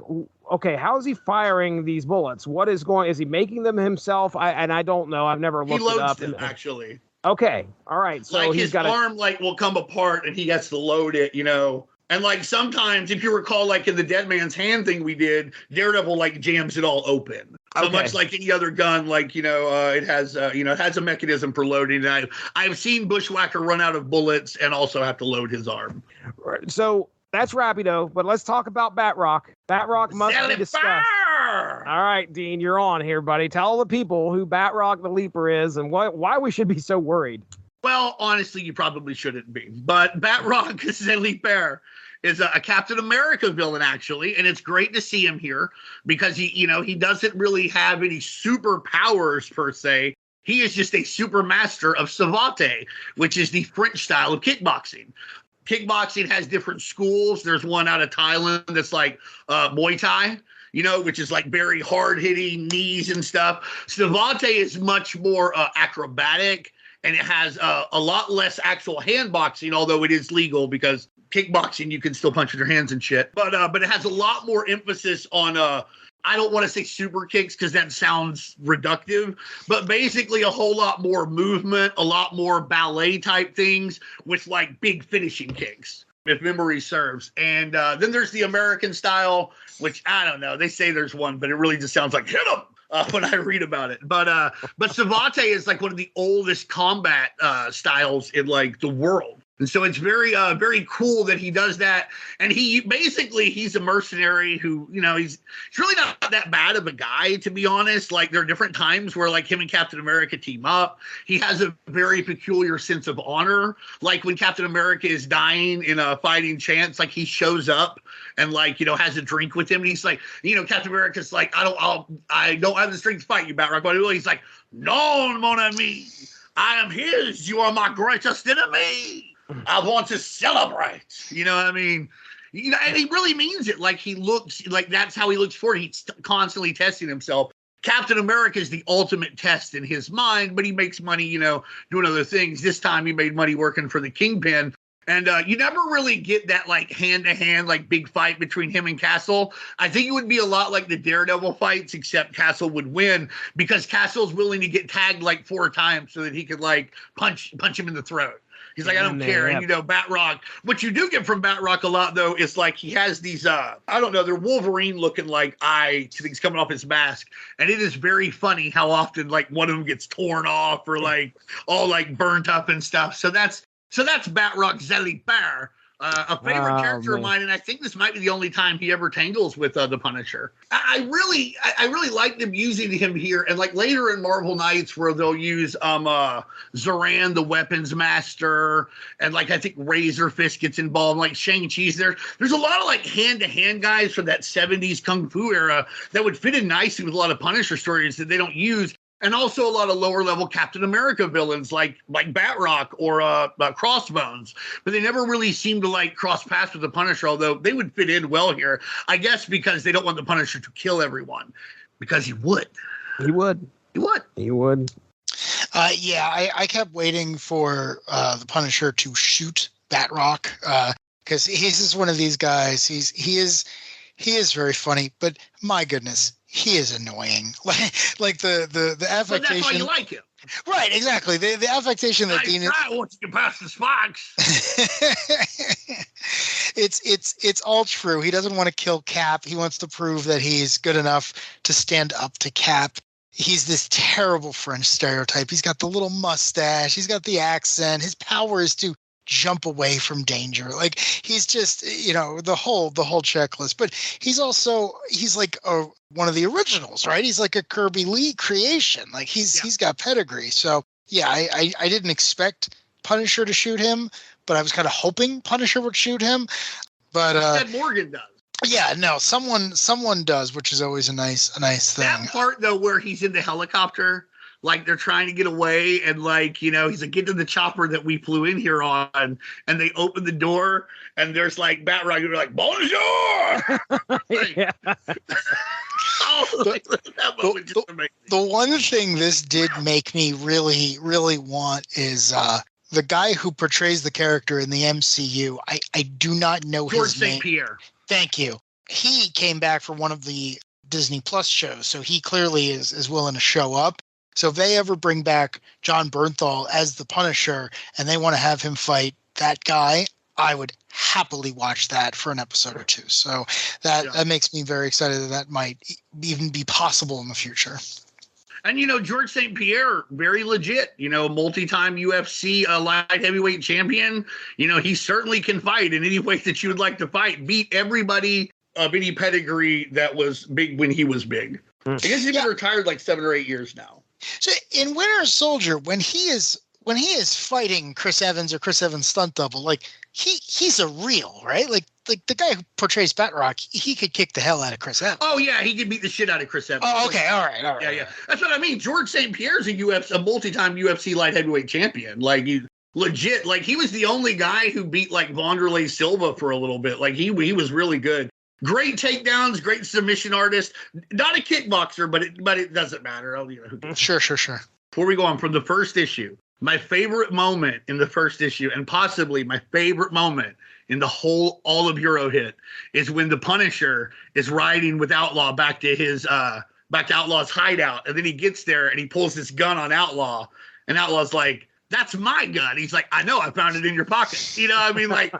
okay, how is he firing these bullets? What is going... Is he making them himself? I don't know. I've never looked it up. He loads them, actually. Okay, all right. So like, he's his got arm will come apart, and he has to load it, And like, sometimes, if you recall, like in the Dead Man's Hand thing we did, Daredevil like jams it all open. So much like any other gun, like, it has a mechanism for loading. And I've seen Bushwhacker run out of bullets and also have to load his arm. So that's Rapido, but let's talk about Batroc. Batroc must be discussed. All right, Dean, you're on here, buddy. Tell the people who Batroc the Leaper is and why we should be so worried. Well, honestly, you probably shouldn't be. But Batroc the Leaper is a Captain America villain, actually, and it's great to see him here because he doesn't really have any superpowers per se. He is just a super master of savate, which is the French style of kickboxing. Kickboxing has different schools. There's one out of Thailand that's like Muay Thai, which is like very hard hitting knees and stuff. Savate is much more acrobatic, and it has a lot less actual hand boxing, although it is legal because kickboxing, you can still punch with your hands and shit. But it has a lot more emphasis on, I don't want to say super kicks because that sounds reductive, but basically a whole lot more movement, a lot more ballet type things with like big finishing kicks, if memory serves. And then there's the American style, which I don't know. They say there's one, but it really just sounds like hit him. When I read about it. But savate is like one of the oldest combat styles in like the world. And so it's very, very cool that he does that. And he's a mercenary who, he's really not that bad of a guy, to be honest. Like, there are different times where like him and Captain America team up. He has a very peculiar sense of honor. Like when Captain America is dying in a fighting chance, like he shows up and like, has a drink with him. And he's like, Captain America's like, I don't have the strength to fight you, Batroc. But he's like, no, mon ami, I am his. You are my greatest enemy. I want to celebrate. You know what I mean? And he really means it. Like, he looks like that's how he looks forward. He's constantly testing himself. Captain America is the ultimate test in his mind, but he makes money, doing other things. This time he made money working for the Kingpin. And you never really get that like hand-to-hand, like big fight between him and Castle. I think it would be a lot like the Daredevil fights, except Castle would win because Castle's willing to get tagged like 4 times so that he could like punch him in the throat. He's like, I don't care. And, Batroc, what you do get from Batroc a lot, though, is like he has these, I don't know, they're Wolverine looking like things coming off his mask. And it is very funny how often like one of them gets torn off or like all like burnt up and stuff. So that's Batroc the Leaper. A favorite character of mine, and I think this might be the only time he ever tangles with the Punisher. I really like them using him here, and like later in Marvel Knights where they'll use Zoran the Weapons Master, and like I think Razor Fist gets involved, like Shang-Chi's there. There's a lot of like hand-to-hand guys from that 70s Kung Fu era that would fit in nicely with a lot of Punisher stories that they don't use. And also a lot of lower level Captain America villains like Batroc or Crossbones, but they never really seem to like cross paths with the Punisher, although they would fit in well here, I guess, because they don't want the Punisher to kill everyone, because he would. Yeah, I kept waiting for the Punisher to shoot Batroc because he's just one of these guys. He is very funny, but my goodness, he is annoying. Like the affectation. But that's why you like him. Right, exactly. The affectation that Dean is. Once you get past the spikes. It's all true. He doesn't want to kill Cap. He wants to prove that he's good enough to stand up to Cap. He's this terrible French stereotype. He's got the little mustache. He's got the accent. His power is to jump away from danger. Like he's just, the whole checklist. But he's like one of the originals, right? He's like a Kirby Lee creation. Like he's got pedigree. So yeah, I didn't expect Punisher to shoot him, but I was kind of hoping Punisher would shoot him. But Ted Morgan does. Yeah, no, someone does, which is always a nice thing. That part though, where he's in the helicopter, like they're trying to get away, and like he's like, get to the chopper that we flew in here on, and they open the door, and there's like Batroc, and they're like, bonjour. The one thing this did make me really, really want is the guy who portrays the character in the MCU. I do not know George his name. St. Pierre. Thank you. He came back for one of the Disney Plus shows, so he clearly is willing to show up. So if they ever bring back John Bernthal as the Punisher and they want to have him fight that guy, I would happily watch that for an episode or two. So that makes me very excited that might even be possible in the future. And, George St. Pierre, very legit, multi-time UFC light heavyweight champion. He certainly can fight in any way that you would like to fight. Beat everybody of any pedigree that was big when he was big. I guess he's been retired like 7 or 8 years now. So in Winter Soldier, when he is fighting Chris Evans or Chris Evans' stunt double, like he's a real, right? Like the guy who portrays Batroc, he could kick the hell out of Chris Evans. Oh yeah, he could beat the shit out of Chris Evans. Oh, okay, all right. Yeah. That's what I mean. George St. Pierre's a multi-time UFC light heavyweight champion. Like legit. Like he was the only guy who beat like Wanderlei Silva for a little bit. Like he was really good. Great takedowns, great submission artist. Not a kickboxer, but it doesn't matter. Sure. Before we go on from the first issue, my favorite moment in the first issue, and possibly my favorite moment in all of Eurohit, is when the Punisher is riding with Outlaw back to Outlaw's hideout, and then he gets there and he pulls his gun on Outlaw, and Outlaw's like, "That's my gun." He's like, "I know, I found it in your pocket." Like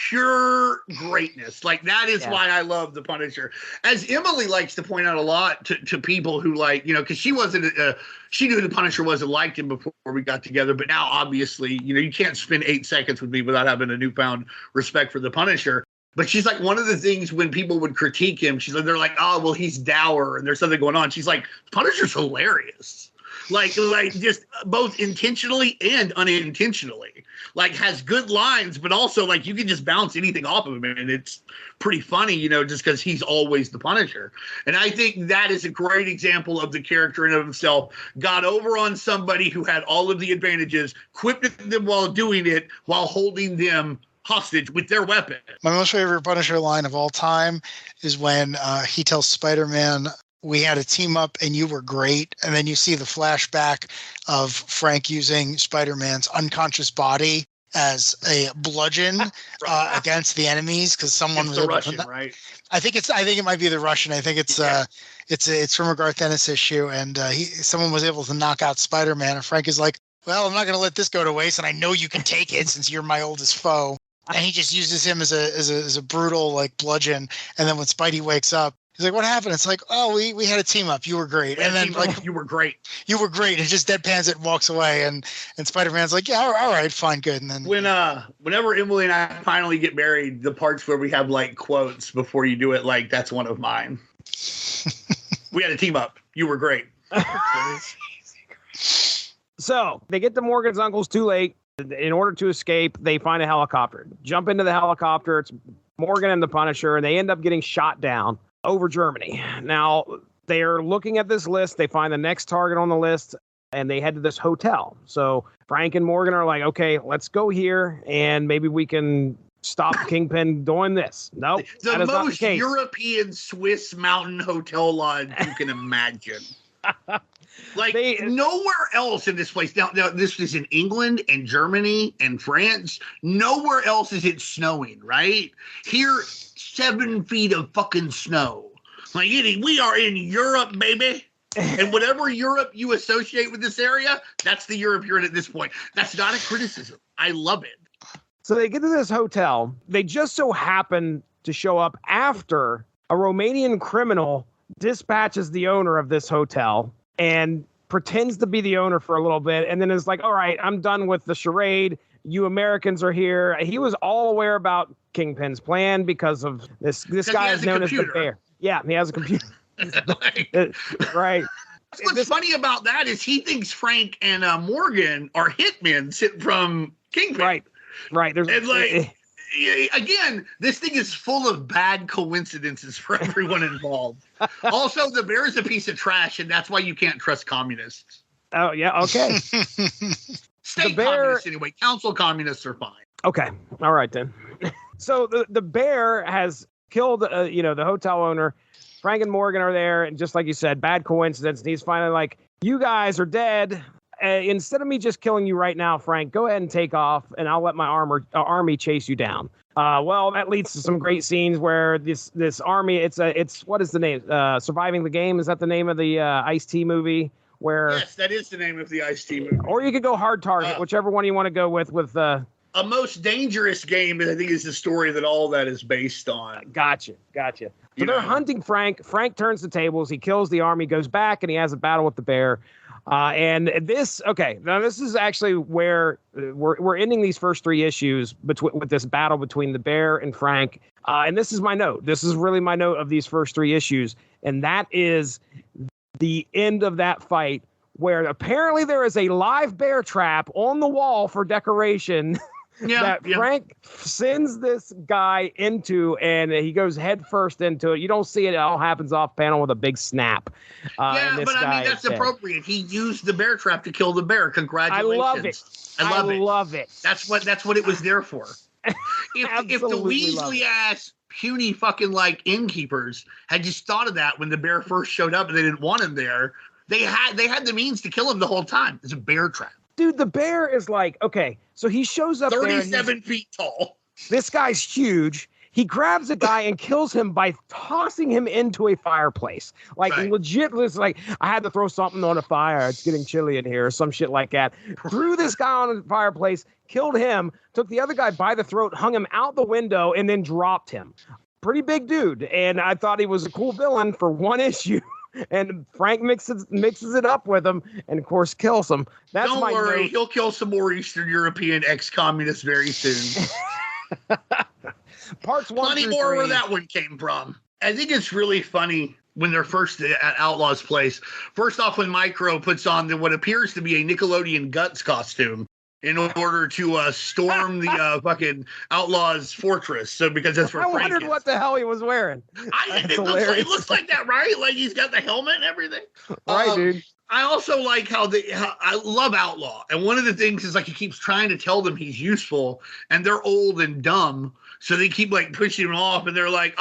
pure greatness. Like that is why I love the Punisher. As Emily likes to point out a lot to people who like, because she knew the Punisher was and liked him before we got together, but now obviously, you can't spend 8 seconds with me without having a newfound respect for the Punisher. But she's like, one of the things when people would critique him, they're like, "Oh, well, he's dour and there's something going on." She's like, Punisher's hilarious. Like just both intentionally and unintentionally, like has good lines, but also like you can just bounce anything off of him, and it's pretty funny, just because he's always the Punisher. And I think that is a great example of the character in of himself got over on somebody who had all of the advantages, quipped them while doing it, while holding them hostage with their weapon. My most favorite Punisher line of all time is when he tells Spider-Man, "We had a team up and you were great." And then you see the flashback of Frank using Spider-Man's unconscious body as a bludgeon against the enemies because someone was the Russian, right? I think it might be the Russian. I think it's from a Garth Ennis issue, and someone was able to knock out Spider-Man, and Frank is like, "Well, I'm not going to let this go to waste, and I know you can take it since you're my oldest foe." And he just uses him as a brutal like bludgeon. And then when Spidey wakes up, he's like, "What happened?" It's like, "Oh, we had a team up. You were great." And then like, "You were great. You were great." And just deadpans it and walks away. And Spider-Man's like, "Yeah, all right, fine, good." And then whenever Emily and I finally get married, the parts where we have like quotes before you do it, like that's one of mine. "We had a team up. You were great." So they get to Morgan's uncle's too late. In order to escape, they find a helicopter. Jump into the helicopter. It's Morgan and the Punisher, and they end up getting shot down over Germany. Now, they're looking at this list. They find the next target on the list, and they head to this hotel. So Frank and Morgan are like, "Okay, let's go here, and maybe we can stop Kingpin doing this." Nope. The most European Swiss mountain hotel lodge you can imagine. Like nowhere else in this place. Now, this is in England and Germany and France. Nowhere else is it snowing, right? Here, 7 feet of fucking snow. Like, we are in Europe, baby. And whatever Europe you associate with this area, that's the Europe you're in at this point. That's not a criticism. I love it. So they get to this hotel. They just so happen to show up after a Romanian criminal dispatches the owner of this hotel and pretends to be the owner for a little bit, and then is like, "All right, I'm done with the charade. you Americans are here. He was all aware about Kingpin's plan because of this guy is known as the Bear. Yeah, he has a computer. Right. What's funny about that is he thinks Frank and Morgan are hitmen sent from Kingpin. Right. There's again, this thing is full of bad coincidences for everyone involved. Also, the Bear is a piece of trash, and that's why you can't trust communists. Oh yeah, okay. State communists anyway. Council communists are fine. Okay, all right then. So the Bear has killed, the hotel owner. Frank and Morgan are there, and just like you said, bad coincidence. And he's finally like, "You guys are dead. Instead of me just killing you right now, Frank, go ahead and take off, and I'll let my army chase you down." Well, that leads to some great scenes where this army, it's what is the name? Surviving the Game, is that the name of the Ice-T movie? Yes, that is the name of the Ice-T movie. Or you could go Hard Target, whichever one you want to go with. A Most Dangerous Game, I think, is the story that all that is based on. Gotcha. So they're hunting Frank. Frank turns the tables. He kills the army, goes back, and he has a battle with the Bear. And this is actually where we're ending these first 3 issues with this battle between the Bear and Frank. And this is my note. This is really my note of these first 3 issues. And that is the end of that fight, where apparently there is a live bear trap on the wall for decoration. Frank sends this guy into, and he goes head first into it. You don't see it. It all happens off panel with a big snap. But I mean, that's appropriate. He used the bear trap to kill the bear. Congratulations. I love it. That's what it was there for. If the Weasley-ass puny fucking like innkeepers had just thought of that when the bear first showed up and they didn't want him there, they had the means to kill him the whole time. It's a bear trap. Dude, the bear is like, okay, so he shows up 37 feet tall. This guy's huge. He grabs a guy and kills him by tossing him into a fireplace. Legit, it's like, I had to throw something on a fire. It's getting chilly in here, or some shit like that. Threw this guy on the fireplace, killed him, took the other guy by the throat, hung him out the window, and then dropped him. Pretty big dude. And I thought he was a cool villain for 1 issue. And Frank mixes it up with him, and of course kills him. Don't worry, he'll kill some more Eastern European ex-communists very soon. Parts 1 Plenty through more 3. where that one came from. I think it's really funny when they're first at Outlaw's place. First off, when Micro puts on what appears to be a Nickelodeon Guts costume in order to storm the fucking Outlaw's fortress. So because that's where Frank wondered is. What the hell he was wearing. It looks like that, right? Like he's got the helmet and everything. Right, dude. I also like how I love Outlaw. And one of the things is like he keeps trying to tell them he's useful, and they're old and dumb. So they keep like pushing him off, and they're like,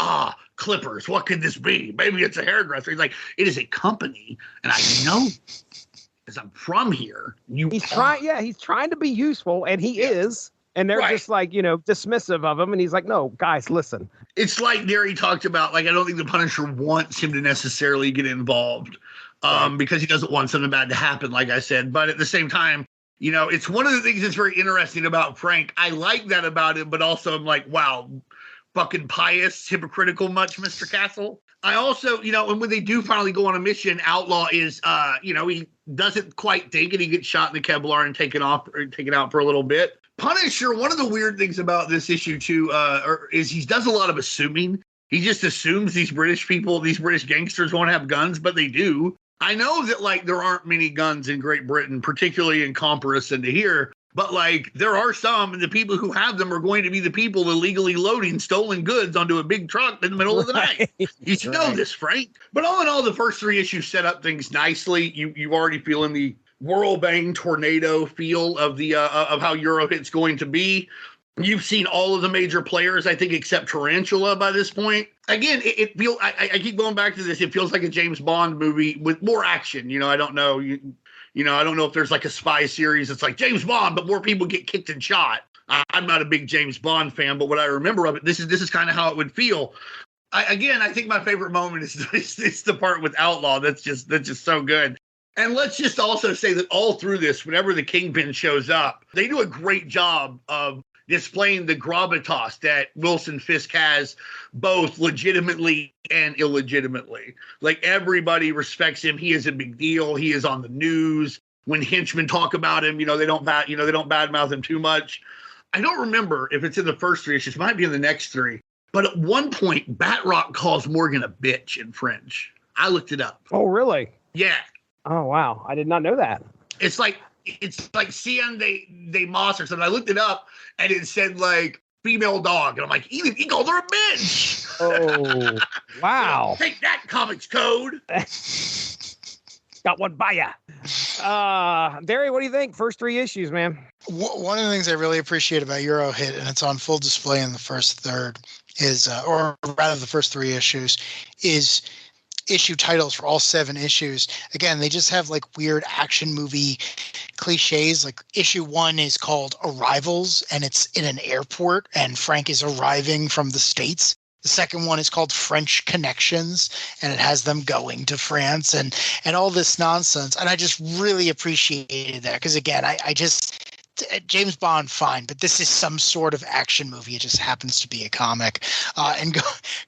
clippers, what could this be? Maybe it's a hairdresser. He's like, it is a company, and I know because I'm from here. He's trying to be useful, and he is. And they're just like, dismissive of him. And he's like, no, guys, listen. It's like Darry talked about, like, I don't think the Punisher wants him to necessarily get involved because he doesn't want something bad to happen, like I said. But at the same time, it's one of the things that's very interesting about Frank. I like that about him, but also I'm like, wow, fucking pious, hypocritical much, Mr. Castle. I also, and when they do finally go on a mission, Outlaw is, he doesn't quite think it. He gets shot in the Kevlar and taken out for a little bit. Punisher, one of the weird things about this issue too, is he does a lot of assuming. He just assumes these British gangsters won't have guns, but they do. I know that like there aren't many guns in Great Britain, particularly in comparison to here, but like there are some, and the people who have them are going to be the people illegally loading stolen goods onto a big truck in the middle of the night. You should know this, Frank. But all in all, the first 3 issues set up things nicely. You already feel in the whirlbang tornado feel of the of how Eurohit's going to be. You've seen all of the major players, I think, except Tarantula by this point. Again, it feels. I keep going back to this. It feels like a James Bond movie with more action. I don't know. I don't know if there's like a spy series that's like James Bond, but more people get kicked and shot. I'm not a big James Bond fan, but what I remember of it, this is kind of how it would feel. I think my favorite moment is the part with Outlaw. That's just so good. And let's just also say that all through this, whenever the Kingpin shows up, they do a great job of displaying the gravitas that Wilson Fisk has, both legitimately and illegitimately. Like, everybody respects him. He is a big deal. He is on the news. when henchmen talk about him, they don't badmouth him too much. I don't remember if it's in the first 3 issues. It might be in the next 3. But at one point, Batroc calls Morgan a bitch in French. I looked it up. Oh, really? Yeah. Oh, wow. I did not know that. It's like Cien de Moss or something. I looked it up and it said like female dog. And I'm like, he called her a bitch. Oh, wow. Take that, Comics Code. Got one by ya. Darry, what do you think? First 3 issues, man. One of the things I really appreciate about Eurohit, and it's on full display in the first third, is, or rather the first 3 issues, is issue titles for all 7 issues. Again, they just have like weird action movie cliches. Like issue 1 is called Arrivals, and it's in an airport, and Frank is arriving from the States. The second one is called French Connections, and it has them going to France and all this nonsense. And I just really appreciated that because, again, I just James Bond, fine, but this is some sort of action movie. It just happens to be a comic. And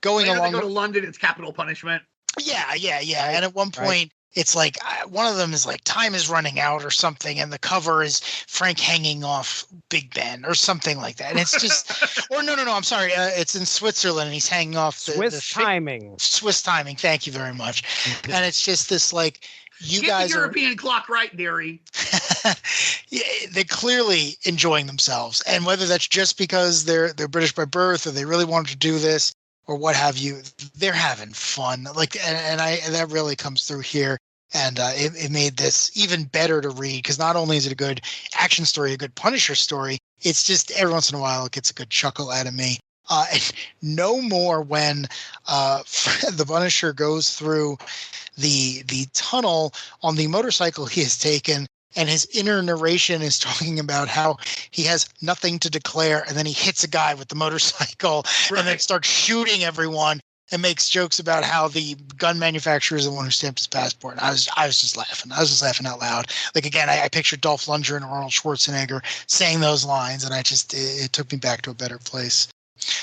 going along. They go to London, it's capital punishment. Yeah. And at one point, it's like one of them is like time is running out or something, and the cover is Frank hanging off Big Ben or something like that. And it's just, or no, I'm sorry, it's in Switzerland, and he's hanging off Swiss timing. Swiss timing. Thank you very much. And it's just this like. Get the European clock right, Darry. Yeah, they're clearly enjoying themselves, and whether that's just because they're British by birth or they really wanted to do this or what have you, they're having fun. Like, and that really comes through here, and it made this even better to read because not only is it a good action story, a good Punisher story, it's just every once in a while it gets a good chuckle out of me. And no more when the Punisher goes through the tunnel on the motorcycle he has taken, and his inner narration is talking about how he has nothing to declare, and then he hits a guy with the motorcycle and then starts shooting everyone and makes jokes about how the gun manufacturer is the one who stamped his passport. And I was just laughing. I was just laughing out loud. Like, again, I pictured Dolph Lundgren and Arnold Schwarzenegger saying those lines, and it took me back to a better place.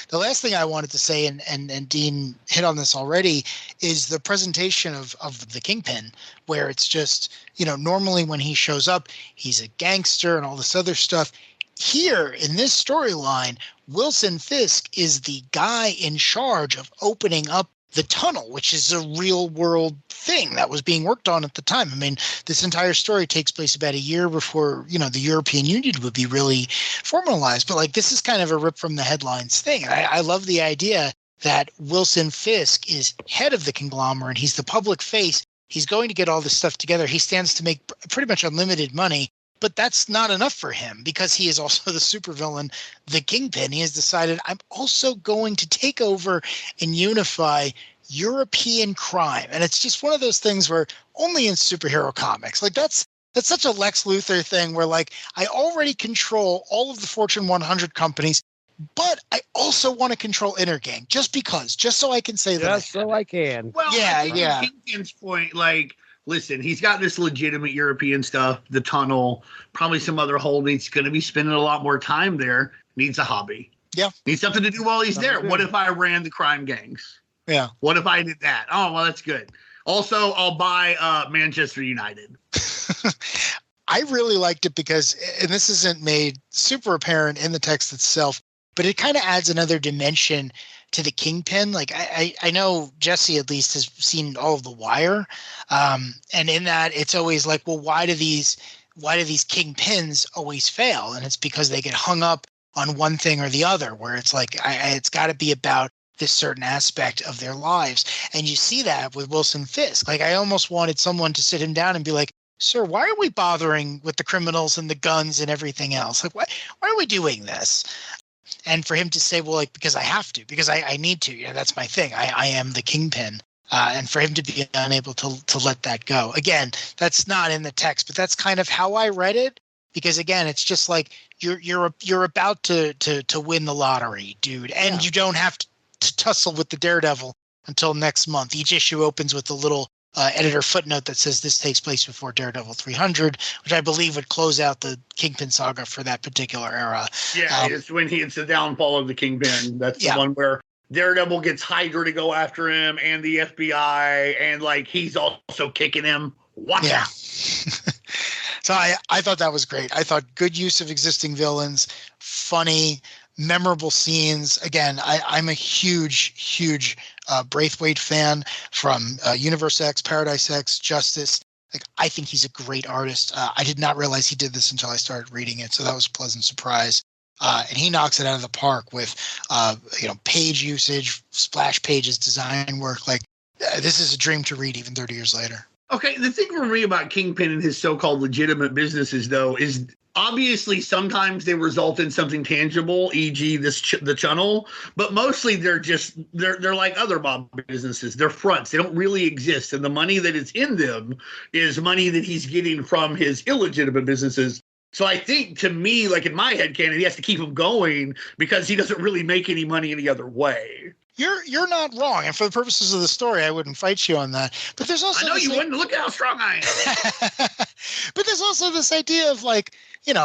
The last thing I wanted to say, and Dean hit on this already, is the presentation of the Kingpin, where it's just, normally when he shows up, he's a gangster and all this other stuff. Here in this storyline, Wilson Fisk is the guy in charge of opening up the tunnel, which is a real world thing that was being worked on at the time. I mean, this entire story takes place about a year before, the European Union would be really formalized. But like, this is kind of a rip from the headlines thing. I love the idea that Wilson Fisk is head of the conglomerate. He's the public face. He's going to get all this stuff together. He stands to make pretty much unlimited money. But that's not enough for him because he is also the supervillain, the Kingpin. He has decided, I'm also going to take over and unify European crime. And it's just one of those things where only in superhero comics, like that's such a Lex Luthor thing where like, I already control all of the Fortune 100 companies, but I also want to control Intergang just so I can say that. Just so I can. Well, yeah. Kingpin's point, like, listen, he's got this legitimate European stuff, the tunnel, probably some other holdings. He's going to be spending a lot more time there. Needs a hobby. Yeah. Needs something to do while he's there. What if I ran the crime gangs? Yeah. What if I did that? Oh, well, that's good. Also, I'll buy Manchester United. I really liked it because, and this isn't made super apparent in the text itself, but it kind of adds another dimension to the Kingpin. Like I know Jesse at least has seen all of The Wire. And in that it's always like, well, why do these Kingpins always fail? And it's because they get hung up on one thing or the other, where it's like, it's got to be about this certain aspect of their lives. And you see that with Wilson Fisk. Like, I almost wanted someone to sit him down and be like, sir, why are we bothering with the criminals and the guns and everything else? Like, why are we doing this? And for him to say, well, like, because I have to, because I need to, that's my thing. I am the Kingpin. And for him to be unable to let that go. Again, that's not in the text, but that's kind of how I read it. Because again, it's just like you're about to win the lottery, dude. And you don't have to tussle with the Daredevil until next month. Each issue opens with a little editor footnote that says this takes place before Daredevil 300, which I believe would close out the Kingpin saga for that particular era. Yeah, it's the downfall of the Kingpin. That's the one where Daredevil gets Hydra to go after him and the FBI, and like he's also kicking him. Watch out. So I thought that was great. I thought good use of existing villains, funny, memorable scenes. Again, I'm a huge Braithwaite fan from Universe X, Paradise X, Justice. Like, I think he's a great artist. I did not realize he did this until I started reading it, so that was a pleasant surprise. And he knocks it out of the park with, page usage, splash pages, design work. Like, this is a dream to read even 30 years later. Okay, the thing for me about Kingpin and his so-called legitimate businesses, though, is obviously sometimes they result in something tangible, e.g. the channel, but mostly they're like other mob businesses. They're fronts. They don't really exist, and the money that is in them is money that he's getting from his illegitimate businesses. So I think, to me, like in my head canon, he has to keep them going because he doesn't really make any money any other way. You're not wrong, and for the purposes of the story, I wouldn't fight you on that. But there's also I know you wouldn't. Look at how strong I am. But there's also this idea of, like, in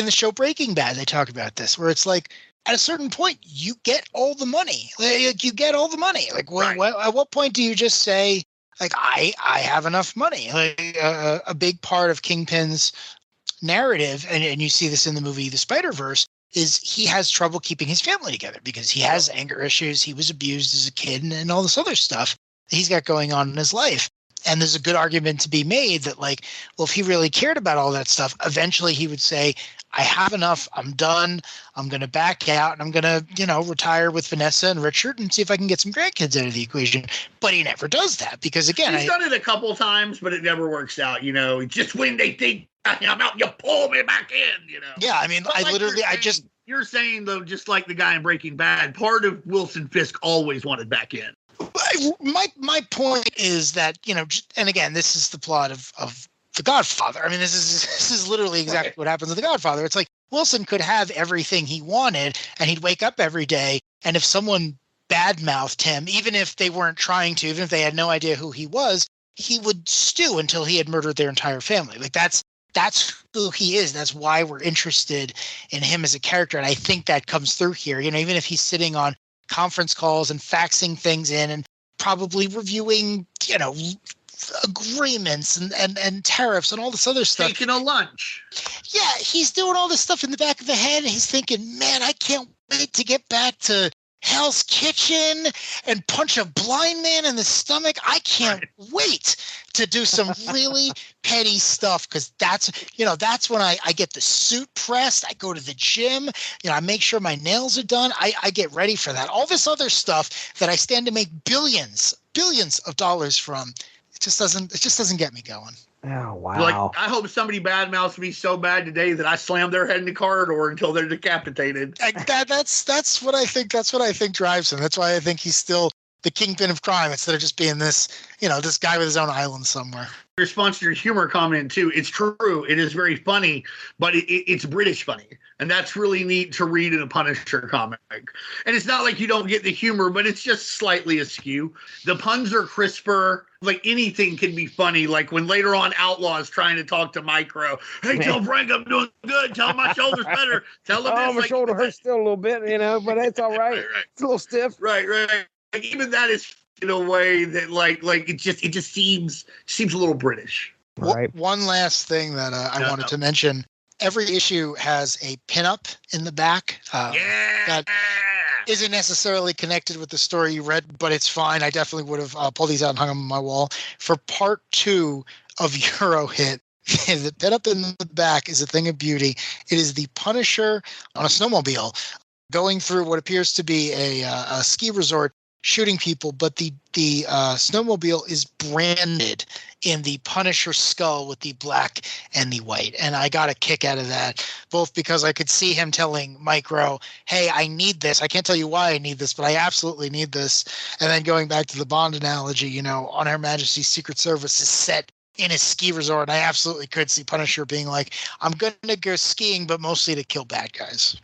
the show Breaking Bad, they talk about this, where it's like, at a certain point, you get all the money. Like, you get all the money. Like, right. At what point do you just say, like, I have enough money? Like, a big part of Kingpin's narrative, and you see this in the movie The Spider-Verse, is he has trouble keeping his family together because he has anger issues. He was abused as a kid and all this other stuff that he's got going on in his life. And there's a good argument to be made that, like, well, if he really cared about all that stuff, eventually he would say, I have enough. I'm done. I'm going to back out and I'm going to, retire with Vanessa and Richard and see if I can get some grandkids out of the equation. But he never does that because, again, he's done it a couple times, but it never works out. Just when they think I'm out, you pull me back in. Yeah, I mean, You're saying, though, just like the guy in Breaking Bad, part of Wilson Fisk always wanted back in. My point is that, and again, this is the plot of The Godfather. I mean, this is literally exactly what happens in The Godfather. It's like Wilson could have everything he wanted, and he'd wake up every day, and if someone badmouthed him, even if they weren't trying to, even if they had no idea who he was, he would stew until he had murdered their entire family. Like, that's who he is. That's why we're interested in him as a character. And I think that comes through here. Even if he's sitting on conference calls and faxing things in and probably reviewing, agreements and tariffs and all this other stuff. Taking a lunch. Yeah, he's doing all this stuff in the back of the head. And he's thinking, man, I can't wait to get back to Hell's Kitchen and punch a blind man in the stomach. I can't wait to do some really petty stuff, because that's when I get the suit pressed. I go to the gym. I make sure my nails are done. I get ready for that. All this other stuff that I stand to make billions of dollars from. It just doesn't get me going. Oh, wow. Like, I hope somebody badmouths me so bad today that I slam their head in the corridor until they're decapitated. That's what I think. That's what I think drives him. That's why I think he's still the kingpin of crime instead of just being this guy with his own island somewhere. In response to your humor comment too, it's true. It is very funny, but it's British funny. And that's really neat to read in a Punisher comic. And it's not like you don't get the humor, but it's just slightly askew. The puns are crisper. Like, anything can be funny. Like when later on Outlaw is trying to talk to Micro. Hey, tell Frank I'm doing good. Tell him my shoulder's better. Tell him my shoulder hurts still a little bit, but it's all right. Right. It's a little stiff. Right. Like, even that is in a way that like it just seems a little British. Right. One last thing that I wanted to mention. Every issue has a pinup in the back. That isn't necessarily connected with the story you read, but it's fine. I definitely would have pulled these out and hung them on my wall. For part 2 of Eurohit, the pinup in the back is a thing of beauty. It is the Punisher on a snowmobile going through what appears to be a ski resort, shooting people, but the snowmobile is branded in the Punisher skull with the black and the white. And I got a kick out of that, both because I could see him telling Micro, hey, I need this. I can't tell you why I need this, but I absolutely need this. And then going back to the Bond analogy, on Her Majesty's Secret Service is set in a ski resort. And I absolutely could see Punisher being like, I'm going to go skiing, but mostly to kill bad guys.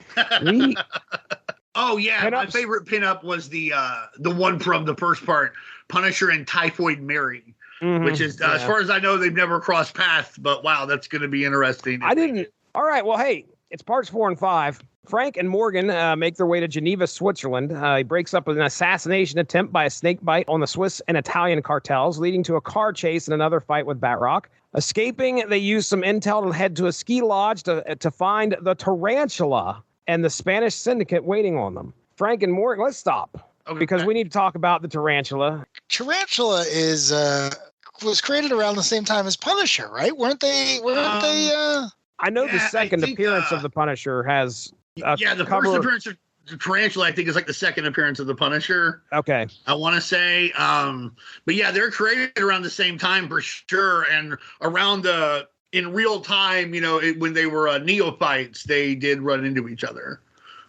Oh, yeah. My favorite pinup was the one from the first part, Punisher and Typhoid Mary, which is, as far as I know, they've never crossed paths. But, wow, that's going to be interesting. I didn't. All right. Well, hey, it's parts 4 and 5. Frank and Morgan make their way to Geneva, Switzerland. He breaks up an assassination attempt by a Snakebite on the Swiss and Italian cartels, leading to a car chase and another fight with Batroc. Escaping, they use some intel to head to a ski lodge to find the Tarantula and the Spanish syndicate waiting on them. Frank and Morgan, let's stop. Okay. Because we need to talk about the Tarantula. Tarantula was created around the same time as Punisher, right? Weren't they? I know the second appearance of the Punisher has. The first appearance of Tarantula, I think, is like the second appearance of the Punisher. Okay. I want to say, but yeah, they're created around the same time for sure, and around in real time, when they were neophytes, they did run into each other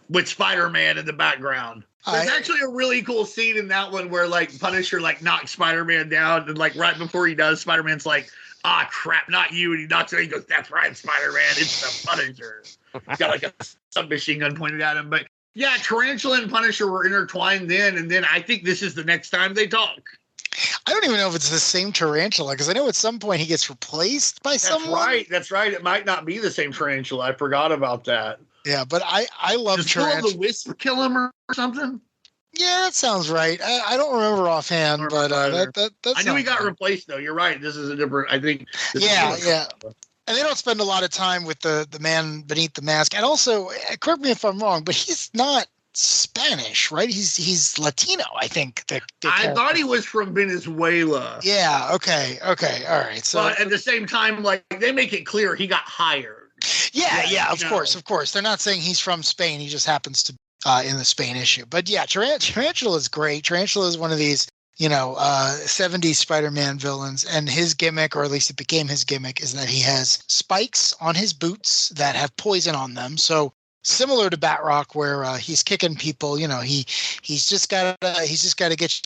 with Spider-Man in the background. There's actually a really cool scene in that one where like Punisher like knocks Spider-Man down, and like right before he does, Spider-Man's like, "Ah, crap, not you," and he knocks it. He goes, "That's right, Spider-Man. It's the Punisher." He's got like a submachine gun pointed at him. But yeah, Tarantula and Punisher were intertwined then, and then I think this is the next time they talk. I don't even know if it's the same Tarantula, because I know at some point he gets replaced by someone. That's right. It might not be the same Tarantula. I forgot about that. Yeah, but I love Tarantula. Does the Wisp kill him or something? Yeah, that sounds right. I don't remember offhand, but that I knew he got right. replaced though. You're right. This is a different. I think. Yeah. And they don't spend a lot of time with the man beneath the mask. And also, correct me if I'm wrong, but he's not Spanish, right? He's Latino, I think. I thought he was from Venezuela. Yeah. Okay. All right. So, but at the same time, like they make it clear he got hired. Yeah. Of course. They're not saying he's from Spain. He just happens to in the Spain issue. But yeah, Tarantula is great. Tarantula is one of these 70s Spider-Man villains, and his gimmick, or at least it became his gimmick, is that he has spikes on his boots that have poison on them. So similar to Batroc, where he's kicking people, he's just got to get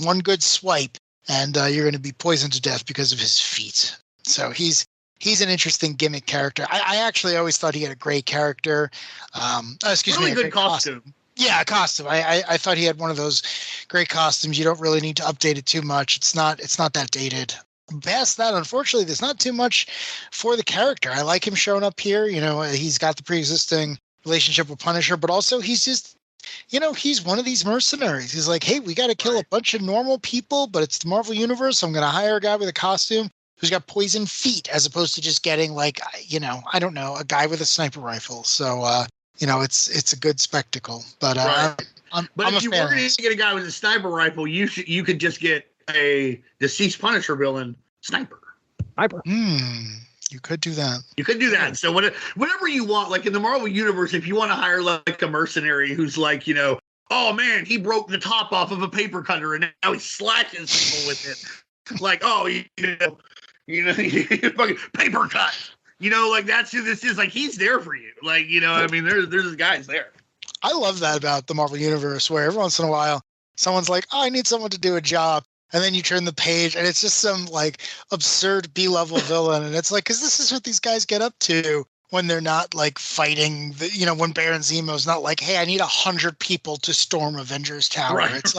one good swipe, and you're going to be poisoned to death because of his feet. So he's an interesting gimmick character. I actually always thought he had a great character. Really good costume. Yeah, a costume. I thought he had one of those great costumes. You don't really need to update it too much. It's not that dated. Past that, unfortunately, there's not too much for the character. I like him showing up here. He's got the pre-existing relationship with Punisher, but also he's just, he's one of these mercenaries. He's like, hey, we got to kill a bunch of normal people, but it's the Marvel Universe. So I'm going to hire a guy with a costume who's got poison feet, as opposed to just getting like, I don't know, a guy with a sniper rifle. So, it's a good spectacle, but I'm if you were going to get a guy with a sniper rifle, you could just get a deceased Punisher villain sniper. You could do that. So whatever you want, like in the Marvel Universe, if you want to hire like a mercenary who's like, oh man, he broke the top off of a paper cutter and now he slashes people with it. Like, oh, paper cut. Like that's who this is. Like he's there for you. Like, I mean, there's guys there. I love that about the Marvel Universe, where every once in a while someone's like, oh, I need someone to do a job. And then you turn the page and it's just some like absurd B-level villain. And it's like, because this is what these guys get up to when they're not like fighting, when Baron Zemo's not like, hey, I need 100 people to storm Avengers Tower. Right. It's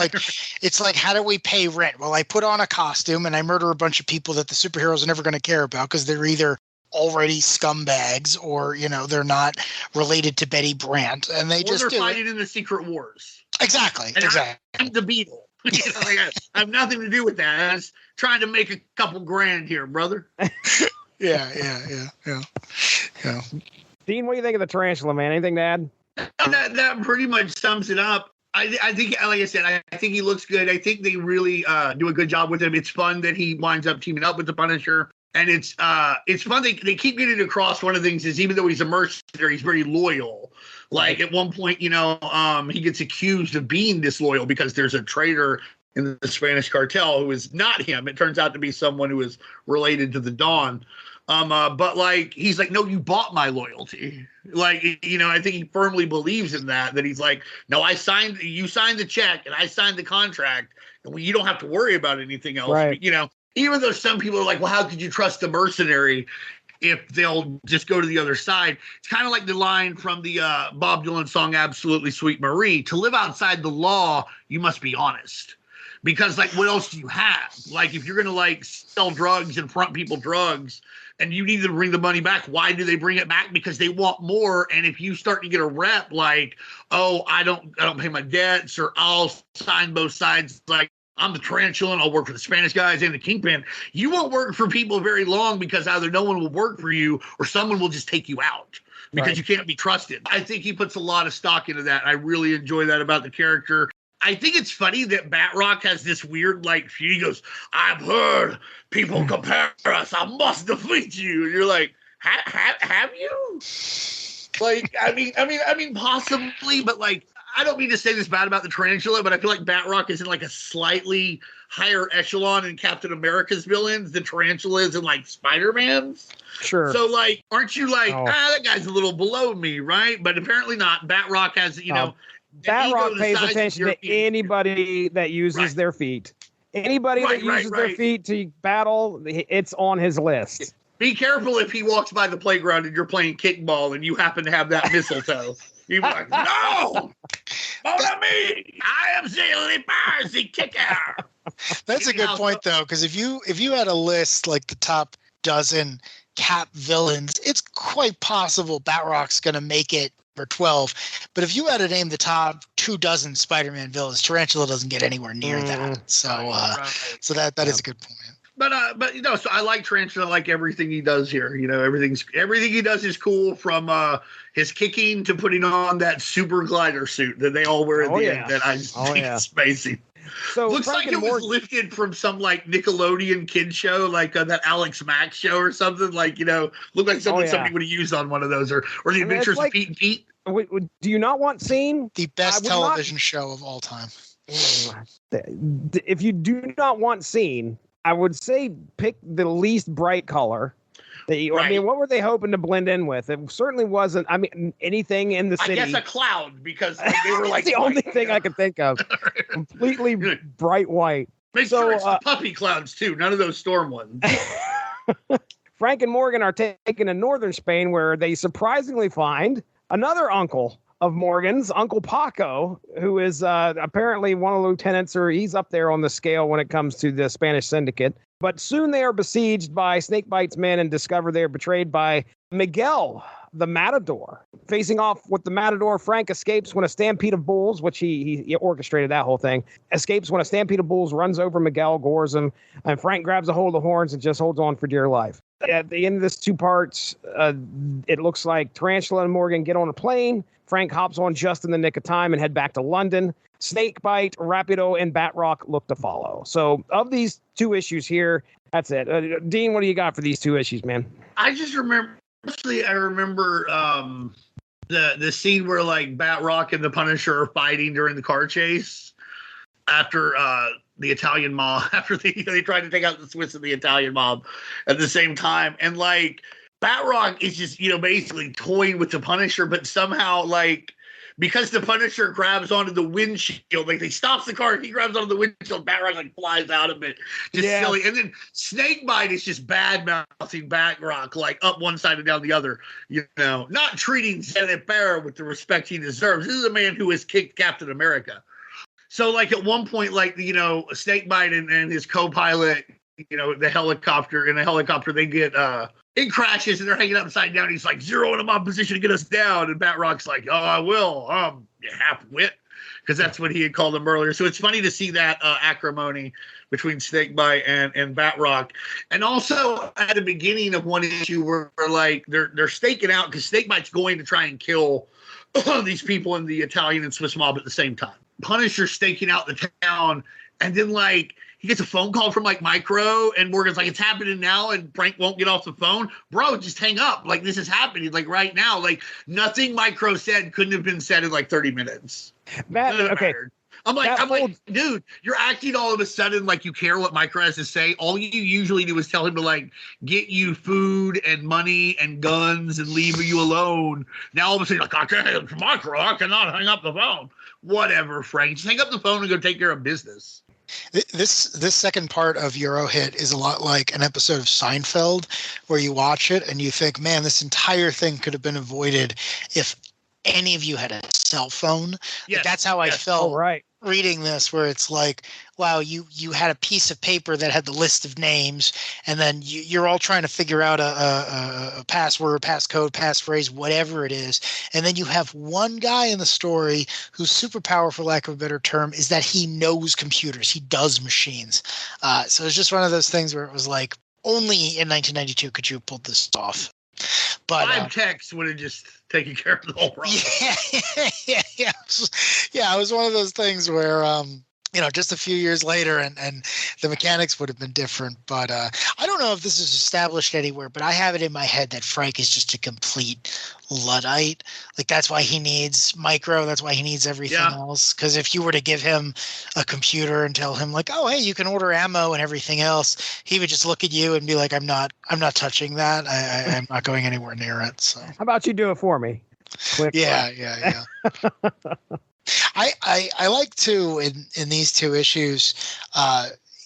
like, how do we pay rent? Well, I put on a costume and I murder a bunch of people that the superheroes are never going to care about because they're either already scumbags or, they're not related to Betty Brant. And they're fighting in the Secret Wars. Exactly. I'm the Beetle. I have nothing to do with that. I was trying to make a couple grand here, brother. Yeah. Dean, what do you think of the Tarantula, man? Anything to add? That pretty much sums it up. I think, like I said, I think he looks good. I think they really do a good job with him. It's fun that he winds up teaming up with the Punisher. And it's fun. They keep getting across. One of the things is, even though he's a mercenary, he's very loyal. Like at one point, he gets accused of being disloyal because there's a traitor in the Spanish cartel who is not him. It turns out to be someone who is related to the Dawn. But like, he's like, no, you bought my loyalty. Like, I think he firmly believes in that he's like, no, you signed the check and I signed the contract, and you don't have to worry about anything else. Right. Even though some people are like, well, how could you trust the mercenary if they'll just go to the other side? It's kind of like the line from the Bob Dylan song, Absolutely Sweet Marie. To live outside the law, you must be honest. Because, like, what else do you have? Like, if you're going to, like, sell drugs and front people drugs, and you need to bring the money back. Why do they bring it back? Because they want more. And if you start to get a rep like, oh, I don't pay my debts, or I'll sign both sides, like I'm the Tarantula and I'll work for the Spanish guys and the Kingpin, you won't work for people very long, because either no one will work for you or someone will just take you out because you can't be trusted. I think he puts a lot of stock into that. I really enjoy that about the character. I think it's funny that Batroc has this weird, like, he goes, I've heard people compare us. I must defeat you. And you're like, have you? Like, I mean, possibly, but like, I don't mean to say this bad about the Tarantula, but I feel like Batroc is in like a slightly higher echelon in Captain America's villains than Tarantula is in like Spider-Man's. Sure. So like, aren't you like, that guy's a little below me, right? But apparently not. Batroc has, you know, Batroc pays attention to anybody that uses their feet. Anybody that uses their feet to battle, it's on his list. Be careful if he walks by the playground and you're playing kickball and you happen to have that mistletoe. You'd be like, no! Follow me! I am the Percy kicker! That's a good point, though, because if you had a list like the top dozen Cap villains, it's quite possible Batroc's going to make it for 12. But if you had to name the top 24 Spider-Man villains, Tarantula doesn't get anywhere near that. So, so that is a good point. But you know, so I like Tarantula. I like everything he does here. You know, everything he does is cool, from his kicking to putting on that super glider suit that they all wear at the end. That I just think is amazing. So looks like it was lifted from some like Nickelodeon kid show, like that Alex Mack show or something. Like, you know, looked like something somebody would have used on one of those, or the Adventures of Pete and Pete. Do you not want Scene? The best television show of all time. If you do not want Scene, I would say pick the least bright color. I mean, what were they hoping to blend in with? It certainly wasn't. I mean, anything in the city. I guess a cloud, because they were like the only thing I could think of. Completely bright white. Make sure it's the puppy clouds too. None of those storm ones. Frank and Morgan are taken to northern Spain, where they surprisingly find another uncle of Morgan's, Uncle Paco, who is apparently one of the lieutenants, or he's up there on the scale when it comes to the Spanish syndicate. But soon they are besieged by Snakebite's men and discover they are betrayed by Miguel, the Matador. Facing off with the Matador, Frank escapes when a stampede of bulls, which he orchestrated that whole thing, escapes when a stampede of bulls runs over Miguel, gores him, and Frank grabs a hold of the horns and just holds on for dear life. At the end of this two parts, it looks like Tarantula and Morgan get on a plane. Frank hops on just in the nick of time and head back to London. Snakebite, Rapido, and Batroc look to follow. So of these two issues here, that's it. Dean, what do you got for these two issues, man? I just remember, the scene where like Batroc and the Punisher are fighting during the car chase after the Italian mob, after they tried to take out the Swiss and the Italian mob at the same time. And like Batroc is just, you know, basically toying with the Punisher, but somehow like, because the Punisher grabs onto the windshield, like they stops the car, he grabs onto the windshield, Batroc like flies out of it. Just silly. And then Snakebite is just bad-mouthing Batroc, like up one side and down the other, you know, not treating Bear with the respect he deserves. This is a man who has kicked Captain America. So like at one point, like, you know, Snakebite and his co-pilot, you know, in the helicopter, they get, it crashes and they're hanging upside down. He's like, zero in my position to get us down. And Batroc's like, oh, I will. You half-wit. Because that's what he had called him earlier. So it's funny to see that acrimony between Snakebite and Batroc. And also at the beginning of one issue where like they're staking out, because Snakebite's going to try and kill these people in the Italian and Swiss mob at the same time. Punisher's staking out the town, and then like he gets a phone call from like Micro, and Morgan's like, it's happening now, and Frank won't get off the phone. Bro, just hang up. Like, this is happening like right now. Like, nothing Micro said couldn't have been said in like 30 minutes. Okay. I'm like, dude, you're acting all of a sudden like you care what Micro has to say. All you usually do is tell him to like get you food and money and guns and leave you alone. Now all of a sudden, like, I can't, Micro, I cannot hang up the phone. Whatever, Frank. Just hang up the phone and go take care of business. This second part of Eurohit is a lot like an episode of Seinfeld, where you watch it and you think, man, this entire thing could have been avoided if any of you had a cell phone. Yes. That's how I felt reading this, where it's like, wow, you had a piece of paper that had the list of names, and then you're all trying to figure out a password, passcode, passphrase, whatever it is. And then you have one guy in the story whose superpower, for lack of a better term, is that he knows computers. He does machines. So it's just one of those things where it was like, only in 1992 could you have pulled this off. But 5 texts would have just taken care of the whole problem. Yeah. It was one of those things where, just a few years later and the mechanics would have been different. But I don't know if this is established anywhere, but I have it in my head that Frank is just a complete Luddite. Like, that's why he needs Micro. That's why he needs everything else. Because if you were to give him a computer and tell him like, oh, hey, you can order ammo and everything else, he would just look at you and be like, I'm not touching that. I'm not going anywhere near it. So how about you do it for me? Click. Yeah. I like to in these two issues,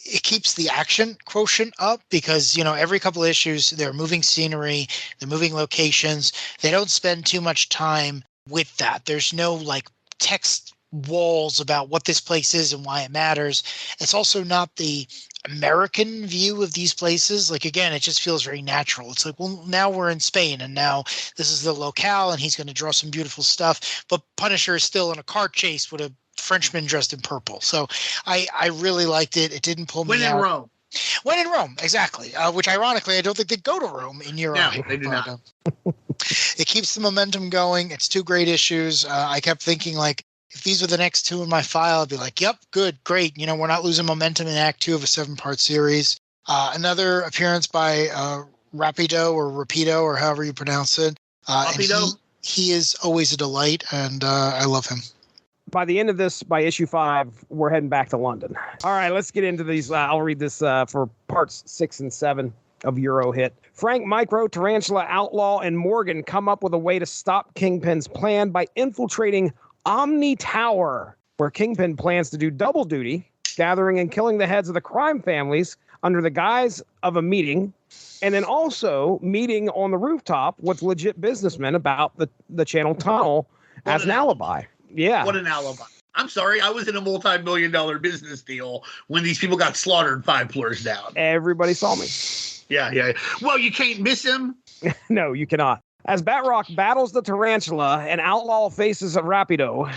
it keeps the action quotient up because, every couple of issues they're moving scenery, they're moving locations. They don't spend too much time with that. There's no like text walls about what this place is and why it matters. It's also not the American view of these places. Like, again, it just feels very natural. It's like, well, now we're in Spain and now this is the locale and he's going to draw some beautiful stuff. But Punisher is still in a car chase with a Frenchman dressed in purple. So I really liked it. It didn't pull me out. When in Rome, exactly. Which ironically, I don't think they go to Rome in Eurohit. No, they do not. It keeps the momentum going. It's 2 great issues. I kept thinking like, if these were the next 2 in my file, I'd be like, yep, good, great. We're not losing momentum in Act 2 of a 7-part series. Another appearance by Rapido or however you pronounce it. Rapido? He is always a delight, and I love him. By the end of this, by issue 5, we're heading back to London. All right, let's get into these. I'll read this for parts 6 and 7 of Eurohit. Frank, Micro, Tarantula, Outlaw, and Morgan come up with a way to stop Kingpin's plan by infiltrating Omni Tower, where Kingpin plans to do double duty, gathering and killing the heads of the crime families under the guise of a meeting, and then also meeting on the rooftop with legit businessmen about the Channel Tunnel as an alibi. Yeah. What an alibi. I'm sorry, I was in a multi-million-dollar business deal when these people got slaughtered 5 floors down. Everybody saw me. Yeah. Well, you can't miss him. No, you cannot. As Batroc battles the Tarantula and Outlaw faces a Rapido,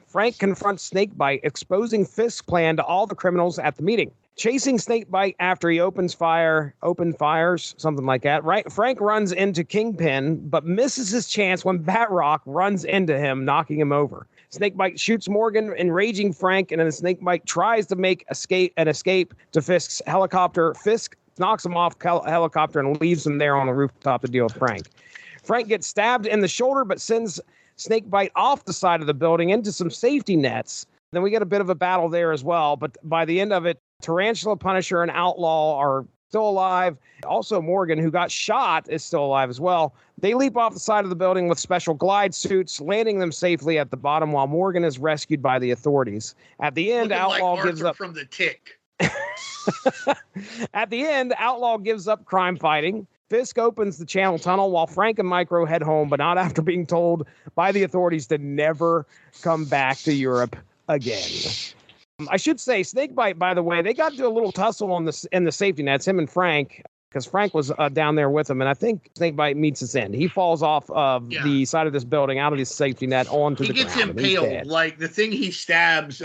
Frank confronts Snakebite, exposing Fisk's plan to all the criminals at the meeting. Chasing Snakebite after he open fires, something like that. Right? Frank runs into Kingpin, but misses his chance when Batroc runs into him, knocking him over. Snakebite shoots Morgan, enraging Frank, and then Snakebite tries to make an escape to Fisk's helicopter. Fisk knocks him off helicopter and leaves him there on the rooftop to deal with Frank. Frank gets stabbed in the shoulder, but sends Snakebite off the side of the building into some safety nets. Then we get a bit of a battle there as well. But by the end of it, Tarantula, Punisher, and Outlaw are still alive. Also, Morgan, who got shot, is still alive as well. They leap off the side of the building with special glide suits, landing them safely at the bottom while Morgan is rescued by the authorities. At the end, Outlaw gives up from the Tick. At the end, Outlaw gives up crime fighting. Fisk opens the Channel Tunnel while Frank and Micro head home, but not after being told by the authorities to never come back to Europe again. I should say, Snakebite, by the way, they got into a little tussle in the safety nets, him and Frank, because Frank was down there with him, and I think Snakebite meets his end. He falls off of the side of this building, out of this safety net, onto the ground. He gets impaled. Like, the thing he stabs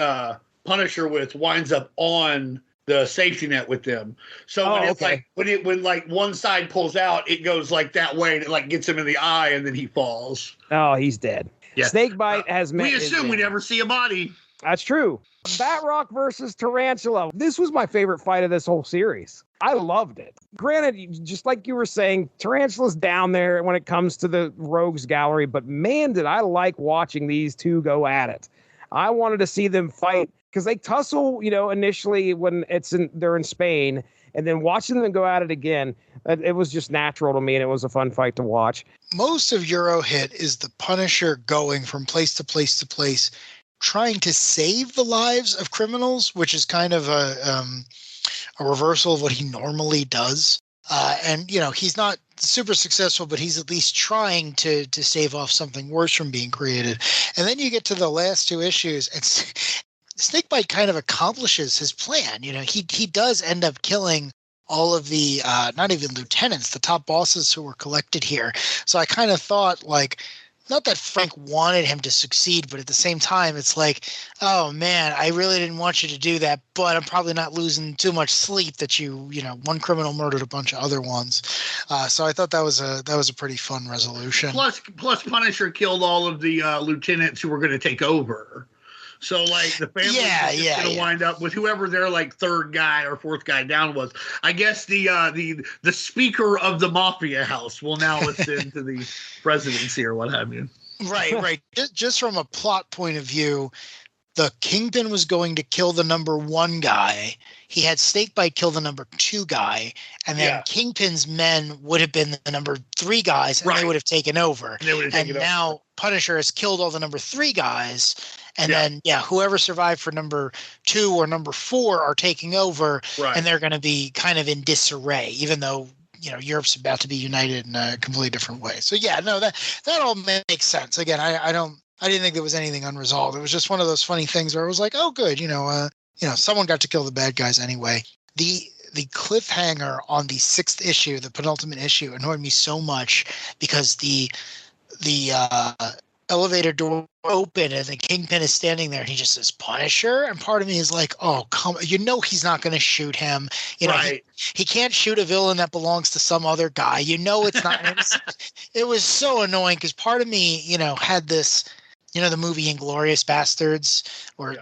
Punisher with winds up on the safety net with them. So when one side pulls out, it goes like that way, and it like gets him in the eye, and then he falls. Oh, he's dead. Yeah. Snakebite has met. We assume we never see a body. That's true. Batroc versus Tarantula. This was my favorite fight of this whole series. I loved it. Granted, just like you were saying, Tarantula's down there when it comes to the Rogues Gallery, but man, did I like watching these two go at it. I wanted to see them fight because they tussle, initially when they're in Spain, and then watching them go at it again, it was just natural to me, and it was a fun fight to watch. Most of Eurohit is the Punisher going from place to place to place, trying to save the lives of criminals, which is kind of a reversal of what he normally does. And, he's not super successful, but he's at least trying to stave off something worse from being created. And then you get to the last two issues, and Snakebite kind of accomplishes his plan. He does end up killing all of the not even lieutenants, the top bosses who were collected here. So I kind of thought, like, not that Frank wanted him to succeed, but at the same time, it's like, oh man, I really didn't want you to do that, but I'm probably not losing too much sleep that one criminal murdered a bunch of other ones. So I thought that was a pretty fun resolution. Plus Punisher killed all of the lieutenants who were going to take over. So, like, the family is going to wind up with whoever their, like, third guy or fourth guy down was. I guess the speaker of the mafia house will now ascend to the presidency or what have you. Right. Just from a plot point of view, the Kingpin was going to kill the number 1 guy. He had Snakebite kill the number 2 guy, and then Kingpin's men would have been the number 3 guys, and they would have taken over. And now Punisher has killed all the number 3 guys. And then, whoever survived for number 2 or number 4 are taking over, and they're going to be kind of in disarray, even though, Europe's about to be united in a completely different way. So, that all makes sense. Again, I didn't think there was anything unresolved. It was just one of those funny things where I was like, oh, good, someone got to kill the bad guys anyway. The cliffhanger on the 6th issue, the penultimate issue, annoyed me so much because the elevator door open and the Kingpin is standing there and he just says Punisher, and part of me is like, oh come, he's not going to shoot him. He can't shoot a villain that belongs to some other guy. It's not. It was so annoying because part of me had this, the movie Inglourious Bastards, or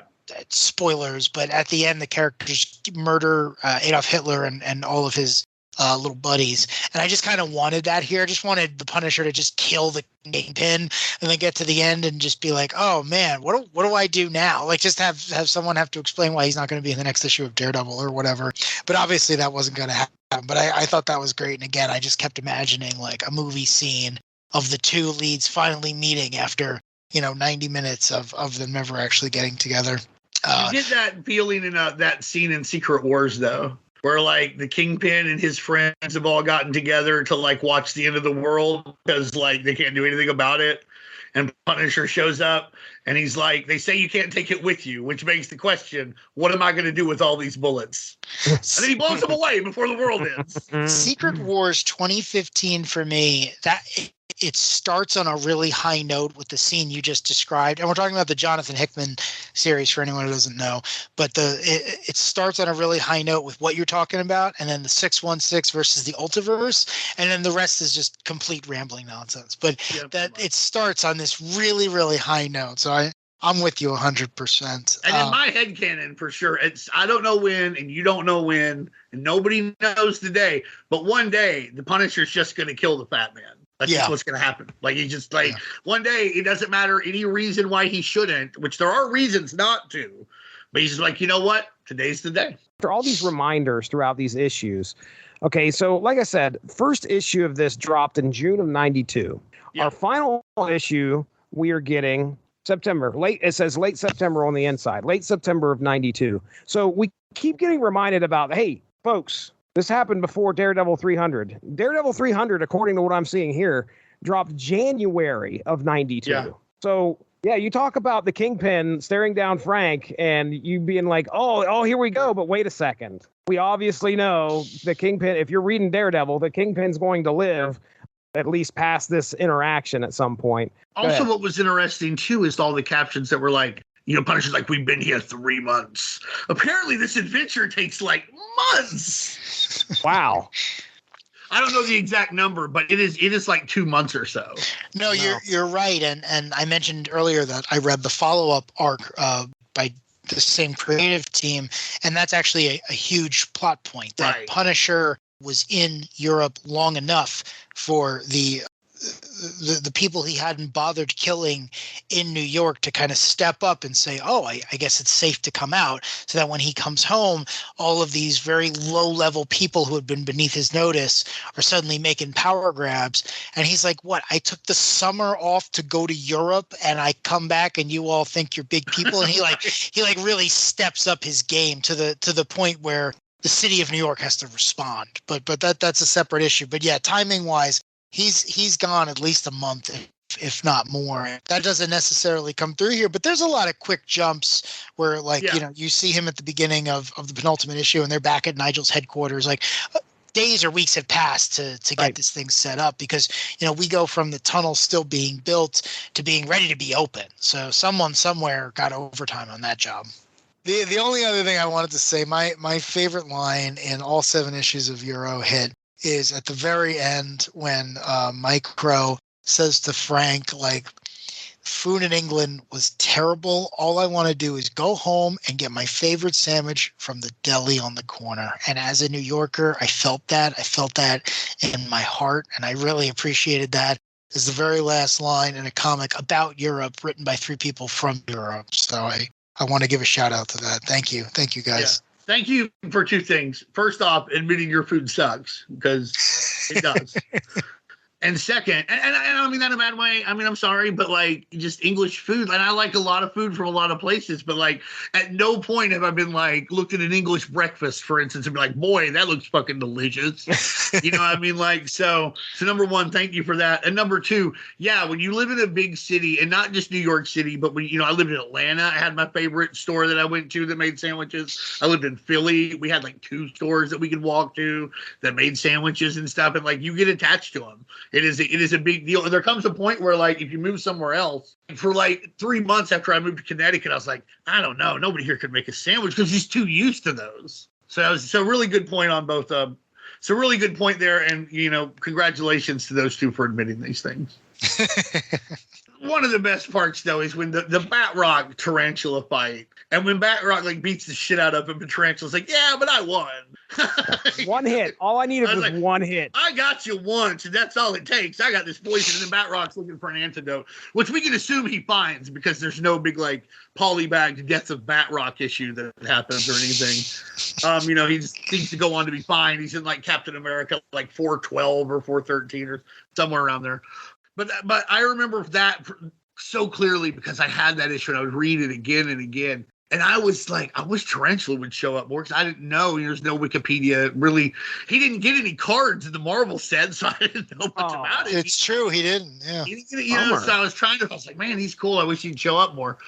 spoilers, but at the end the characters murder Adolf Hitler and all of his little buddies, and I just kind of wanted that here. I just wanted the Punisher to just kill the Kingpin and then get to the end and just be like, oh man, what do I do now? Like, just have someone have to explain why he's not going to be in the next issue of Daredevil or whatever. But obviously that wasn't going to happen. But I thought that was great. And again, I just kept imagining like a movie scene of the two leads finally meeting after 90 minutes of them never actually getting together. You get that feeling in that scene in Secret Wars though, where like the Kingpin and his friends have all gotten together to like watch the end of the world because like they can't do anything about it. And Punisher shows up and he's like, they say you can't take it with you, which makes the question, what am I going to do with all these bullets? And then he blows them away before the world ends. Secret Wars 2015 for me, that it starts on a really high note with the scene you just described. And we're talking about the Jonathan Hickman series for anyone who doesn't know. But it starts on a really high note with what you're talking about, and then the 616 versus the Ultiverse, and then the rest is just complete rambling nonsense. But it starts on this really, really high note. So I'm with you 100%. And in my headcanon, for sure, I don't know when, and you don't know when, and nobody knows the day, but one day the Punisher's just going to kill the Fat Man. That's just what's going to happen. Like, he just, like, one day, it doesn't matter any reason why he shouldn't, which there are reasons not to, but he's just like, you know what? Today's the day. After all these reminders throughout these issues, okay, so like I said, first issue of this dropped in June of 92. Yeah. Our final issue, we are getting September. It says late September on the inside, late September of 92. So we keep getting reminded about, hey, folks, this happened before Daredevil 300. Daredevil 300, according to what I'm seeing here, dropped January of 92. Yeah. So, yeah, you talk about the Kingpin staring down Frank and you being like, oh, here we go. But wait a second. We obviously know the Kingpin, if you're reading Daredevil, the Kingpin's going to live at least past this interaction at some point. Also, what was interesting, too, is all the captions that were like, Punisher's like, we've been here 3 months. Apparently, this adventure takes like months. Wow. I don't know the exact number, but it is like 2 months or so. No, you're right. And I mentioned earlier that I read the follow-up arc by the same creative team, and that's actually a huge plot point. That Punisher was in Europe long enough for the people he hadn't bothered killing in New York to kind of step up and say, oh, I guess it's safe to come out, so that when he comes home, all of these very low-level people who had been beneath his notice are suddenly making power grabs. And he's like, what, I took the summer off to go to Europe and I come back and you all think you're big people? And he really steps up his game to the point where the city of New York has to respond. But that's a separate issue. But yeah, timing wise, he's gone at least a month, if not more. That doesn't necessarily come through here, but there's a lot of quick jumps where, like, you see him at the beginning of the penultimate issue, and they're back at Nigel's headquarters. Like, days or weeks have passed to get this thing set up, because we go from the tunnel still being built to being ready to be open. So someone somewhere got overtime on that job. The only other thing I wanted to say, my favorite line in all 7 issues of Eurohit is at the very end when Mike Crow says to Frank, like, food in England was terrible. All I want to do is go home and get my favorite sandwich from the deli on the corner. And as a New Yorker, I felt that. I felt that in my heart, and I really appreciated that. It's the very last line in a comic about Europe written by 3 people from Europe. So I want to give a shout out to that. Thank you. Thank you, guys. Yeah. Thank you for 2 things. First off, admitting your food sucks, because it does. And second, and I don't mean that in a bad way. I mean, I'm sorry, but like, just English food. And I like a lot of food from a lot of places, but like, at no point have I been like, looked at an English breakfast, for instance, and be like, boy, that looks fucking delicious. You know what I mean? Like, so number 1, thank you for that. And number 2, yeah, when you live in a big city, and not just New York City, but when, I lived in Atlanta, I had my favorite store that I went to that made sandwiches. I lived in Philly. We had like 2 stores that we could walk to that made sandwiches and stuff. And like, you get attached to them. It is a big deal. And there comes a point where, like, if you move somewhere else, for like 3 months after I moved to Connecticut, I was like, I don't know, nobody here could make a sandwich, because he's too used to those. So really good point on both. So really good point there. And, congratulations to those 2 for admitting these things. One of the best parts, though, is when the Batroc Tarantula fight. And when Batroc, like, beats the shit out of him, and Tarantula's like, yeah, but I won. 1 hit. All I needed was like, 1 hit. I got you once, and that's all it takes. I got this poison, and then Batroc's looking for an antidote, which we can assume he finds, because there's no big, like, polybagged Death of Batroc issue that happens or anything. He just seems to go on to be fine. He's in, like, Captain America, like, 412 or 413 or somewhere around there. But I remember that so clearly, because I had that issue and I would read it again and again. And I was like, I wish Tarantula would show up more, because I didn't know. There's no Wikipedia. Really, he didn't get any cards in the Marvel set, so I didn't know much about it. It's true, he didn't. Yeah. So I was like, man, he's cool. I wish he'd show up more.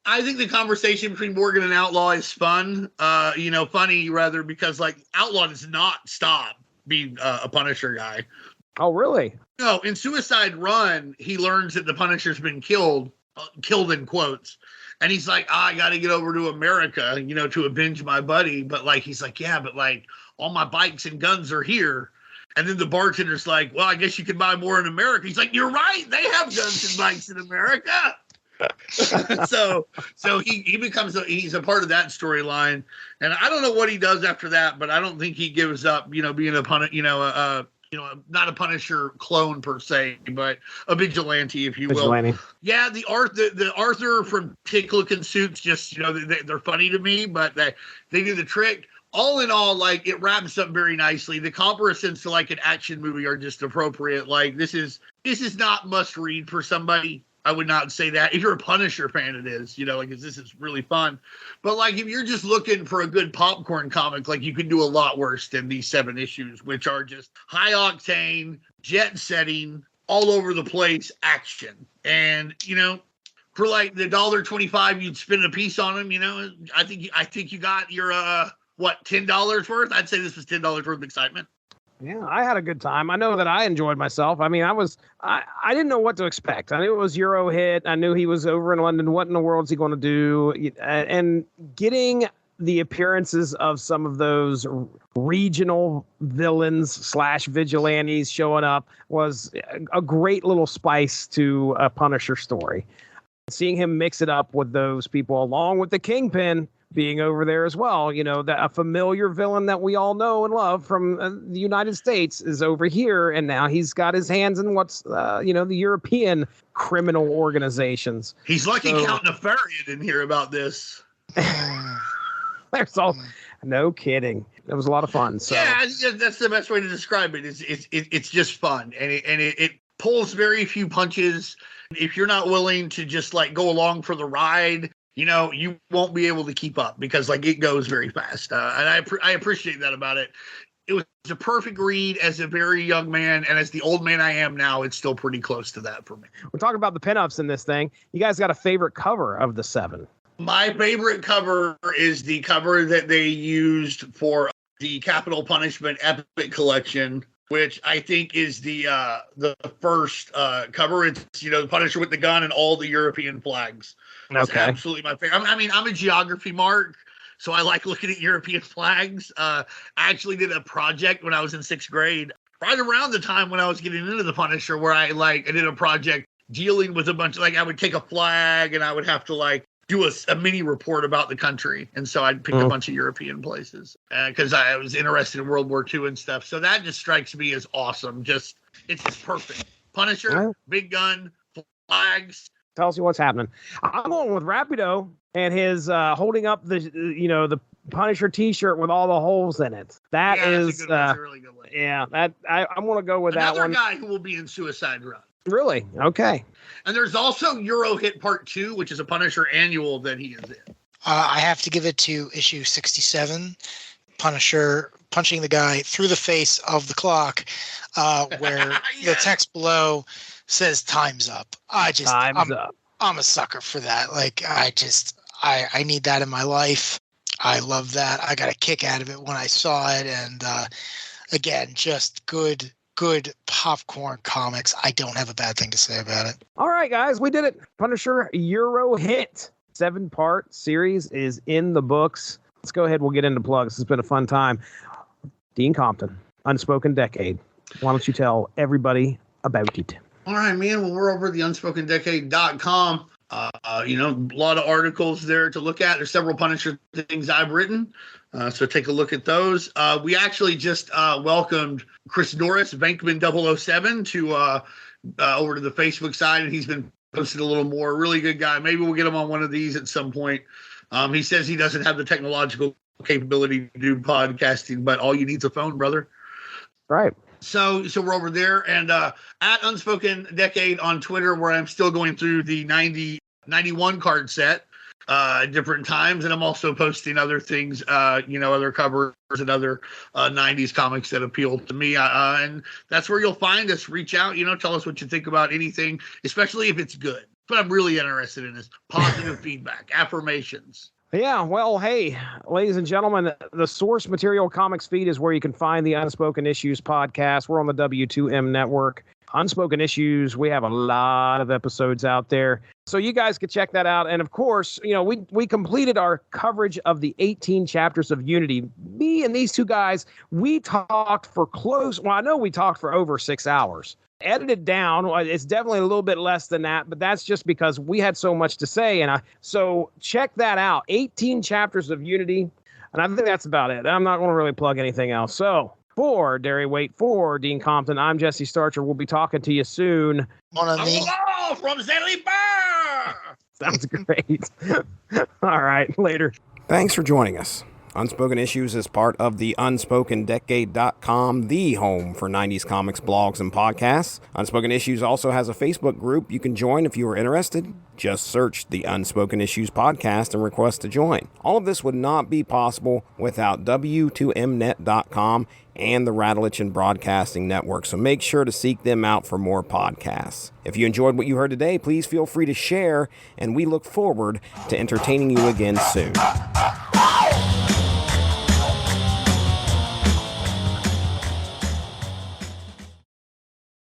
I think the conversation between Morgan and Outlaw is fun. Funny rather, because like Outlaw does not stop being a Punisher guy. Oh, really? No, in Suicide Run, he learns that the Punisher's been killed in quotes. And he's like, I got to get over to America, to avenge my buddy. But like, he's like, yeah, but like all my bikes and guns are here. And then the bartender's like, well, I guess you can buy more in America. He's like, you're right. They have guns and bikes in America. so he becomes he's a part of that storyline. And I don't know what he does after that, but I don't think he gives up, being a not a Punisher clone per se, but a vigilante, if you will. Yeah, the Arthur from Tick Looking Suits, just they're funny to me, but they do the trick. All in all, like, it wraps up very nicely. The comparisons to like an action movie are just appropriate. Like, this is not must read for somebody. I would not say that. If you're a Punisher fan, it is, this is really fun. But like, if you're just looking for a good popcorn comic, like, you can do a lot worse than these 7 issues, which are just high octane, jet setting, all over the place action. And, for like the $1.25 you'd spend a piece on them, I think you got your, $10 worth? I'd say this was $10 worth of excitement. Yeah, I had a good time. I know that I enjoyed myself. I mean, I didn't know what to expect. I knew it was Eurohit. I knew he was over in London. What in the world is he going to do? And getting the appearances of some of those regional villains / vigilantes showing up was a great little spice to a Punisher story. Seeing him mix it up with those people, along with the Kingpin being over there as well, a familiar villain that we all know and love from the United States is over here, and now he's got his hands in what's the European criminal organizations. He's lucky Count Nefarian didn't hear about this. There's all no kidding. It was a lot of fun. So yeah, that's the best way to describe it. It's just fun, and it pulls very few punches. If you're not willing to just like go along for the ride, you won't be able to keep up because like it goes very fast. And I appreciate that about it. It was a perfect read as a very young man, and as the old man I am now, it's still pretty close to that for me. We're talking about the pinups in this thing. You guys got a favorite cover of the 7? My favorite cover is the cover that they used for the Capital Punishment Epic Collection, which I think is the first cover. It's the Punisher with the gun and all the European flags. That's absolutely my favorite. I mean, I'm a geography mark, so I like looking at European flags. I actually did a project when I was in 6th grade, right around the time when I was getting into the Punisher, where I did a project dealing with a bunch of I would take a flag and I would have to do a mini report about the country. And so I'd pick a bunch of European places because I was interested in World War II and stuff. So that just strikes me as awesome. It's just perfect. Punisher, big gun, flags. Tells you what's happening. I'm going with Rapido and his holding up the Punisher T-shirt with all the holes in it. That's a really good one. Yeah, I'm going to go with that one. Another guy who will be in Suicide Run. Really? Okay. And there's also Eurohit Part 2, which is a Punisher annual that he is in. I have to give it to issue 67, Punisher punching the guy through the face of the clock, where the text below says "Time's up." I'm a sucker for that. I need that in my life. I love that. I got a kick out of it when I saw it, and again, just good popcorn comics. I don't have a bad thing to say about it. All right, guys, we did it. Punisher Eurohit 7-part series is in the books. Let's go ahead. We'll get into plugs. It's been a fun time. Dean Compton, Unspoken Decade. Why don't you tell everybody about it? All right, man. Well, we're over at the UnspokenDecade.com. A lot of articles there to look at. There's several Punisher things I've written. So take a look at those. We actually just welcomed Chris Norris, Bankman 007, to over to the Facebook side, and he's been posting a little more. Really good guy. Maybe we'll get him on one of these at some point. He says he doesn't have the technological capability to do podcasting, but all you need is a phone, brother. Right. So we're over there, and at Unspoken Decade on Twitter, where I'm still going through the 91 card set at different times, and I'm also posting other things, other covers and other 90s comics that appeal to me, and that's where you'll find us. Reach out, tell us what you think about anything, especially if it's good. What I'm really interested in is positive feedback, affirmations. Yeah, well, hey, ladies and gentlemen, the Source Material Comics feed is where you can find the Unspoken Issues podcast. We're on the W2M network. Unspoken Issues, we have a lot of episodes out there. So you guys can check that out. And of course, we completed our coverage of the 18 chapters of Unity. Me and these two guys, we talked for I know we talked for over 6 hours. Edited down, it's definitely a little bit less than that, but that's just because we had so much to say. So check that out. 18 chapters of Unity. And I think that's about it. I'm not going to really plug anything else. So for Darry Waite, for Dean Compton, I'm Jesse Starcher. We'll be talking to you soon. Hello from Stanley Bar. Sounds great. All right, later. Thanks for joining us. Unspoken Issues is part of the UnspokenDecade.com, the home for 90s comics, blogs, and podcasts. Unspoken Issues also has a Facebook group you can join if you are interested. Just search the Unspoken Issues podcast and request to join. All of this would not be possible without W2Mnet.com and the Rattleitch Broadcasting Network, so make sure to seek them out for more podcasts. If you enjoyed what you heard today, please feel free to share, and we look forward to entertaining you again soon.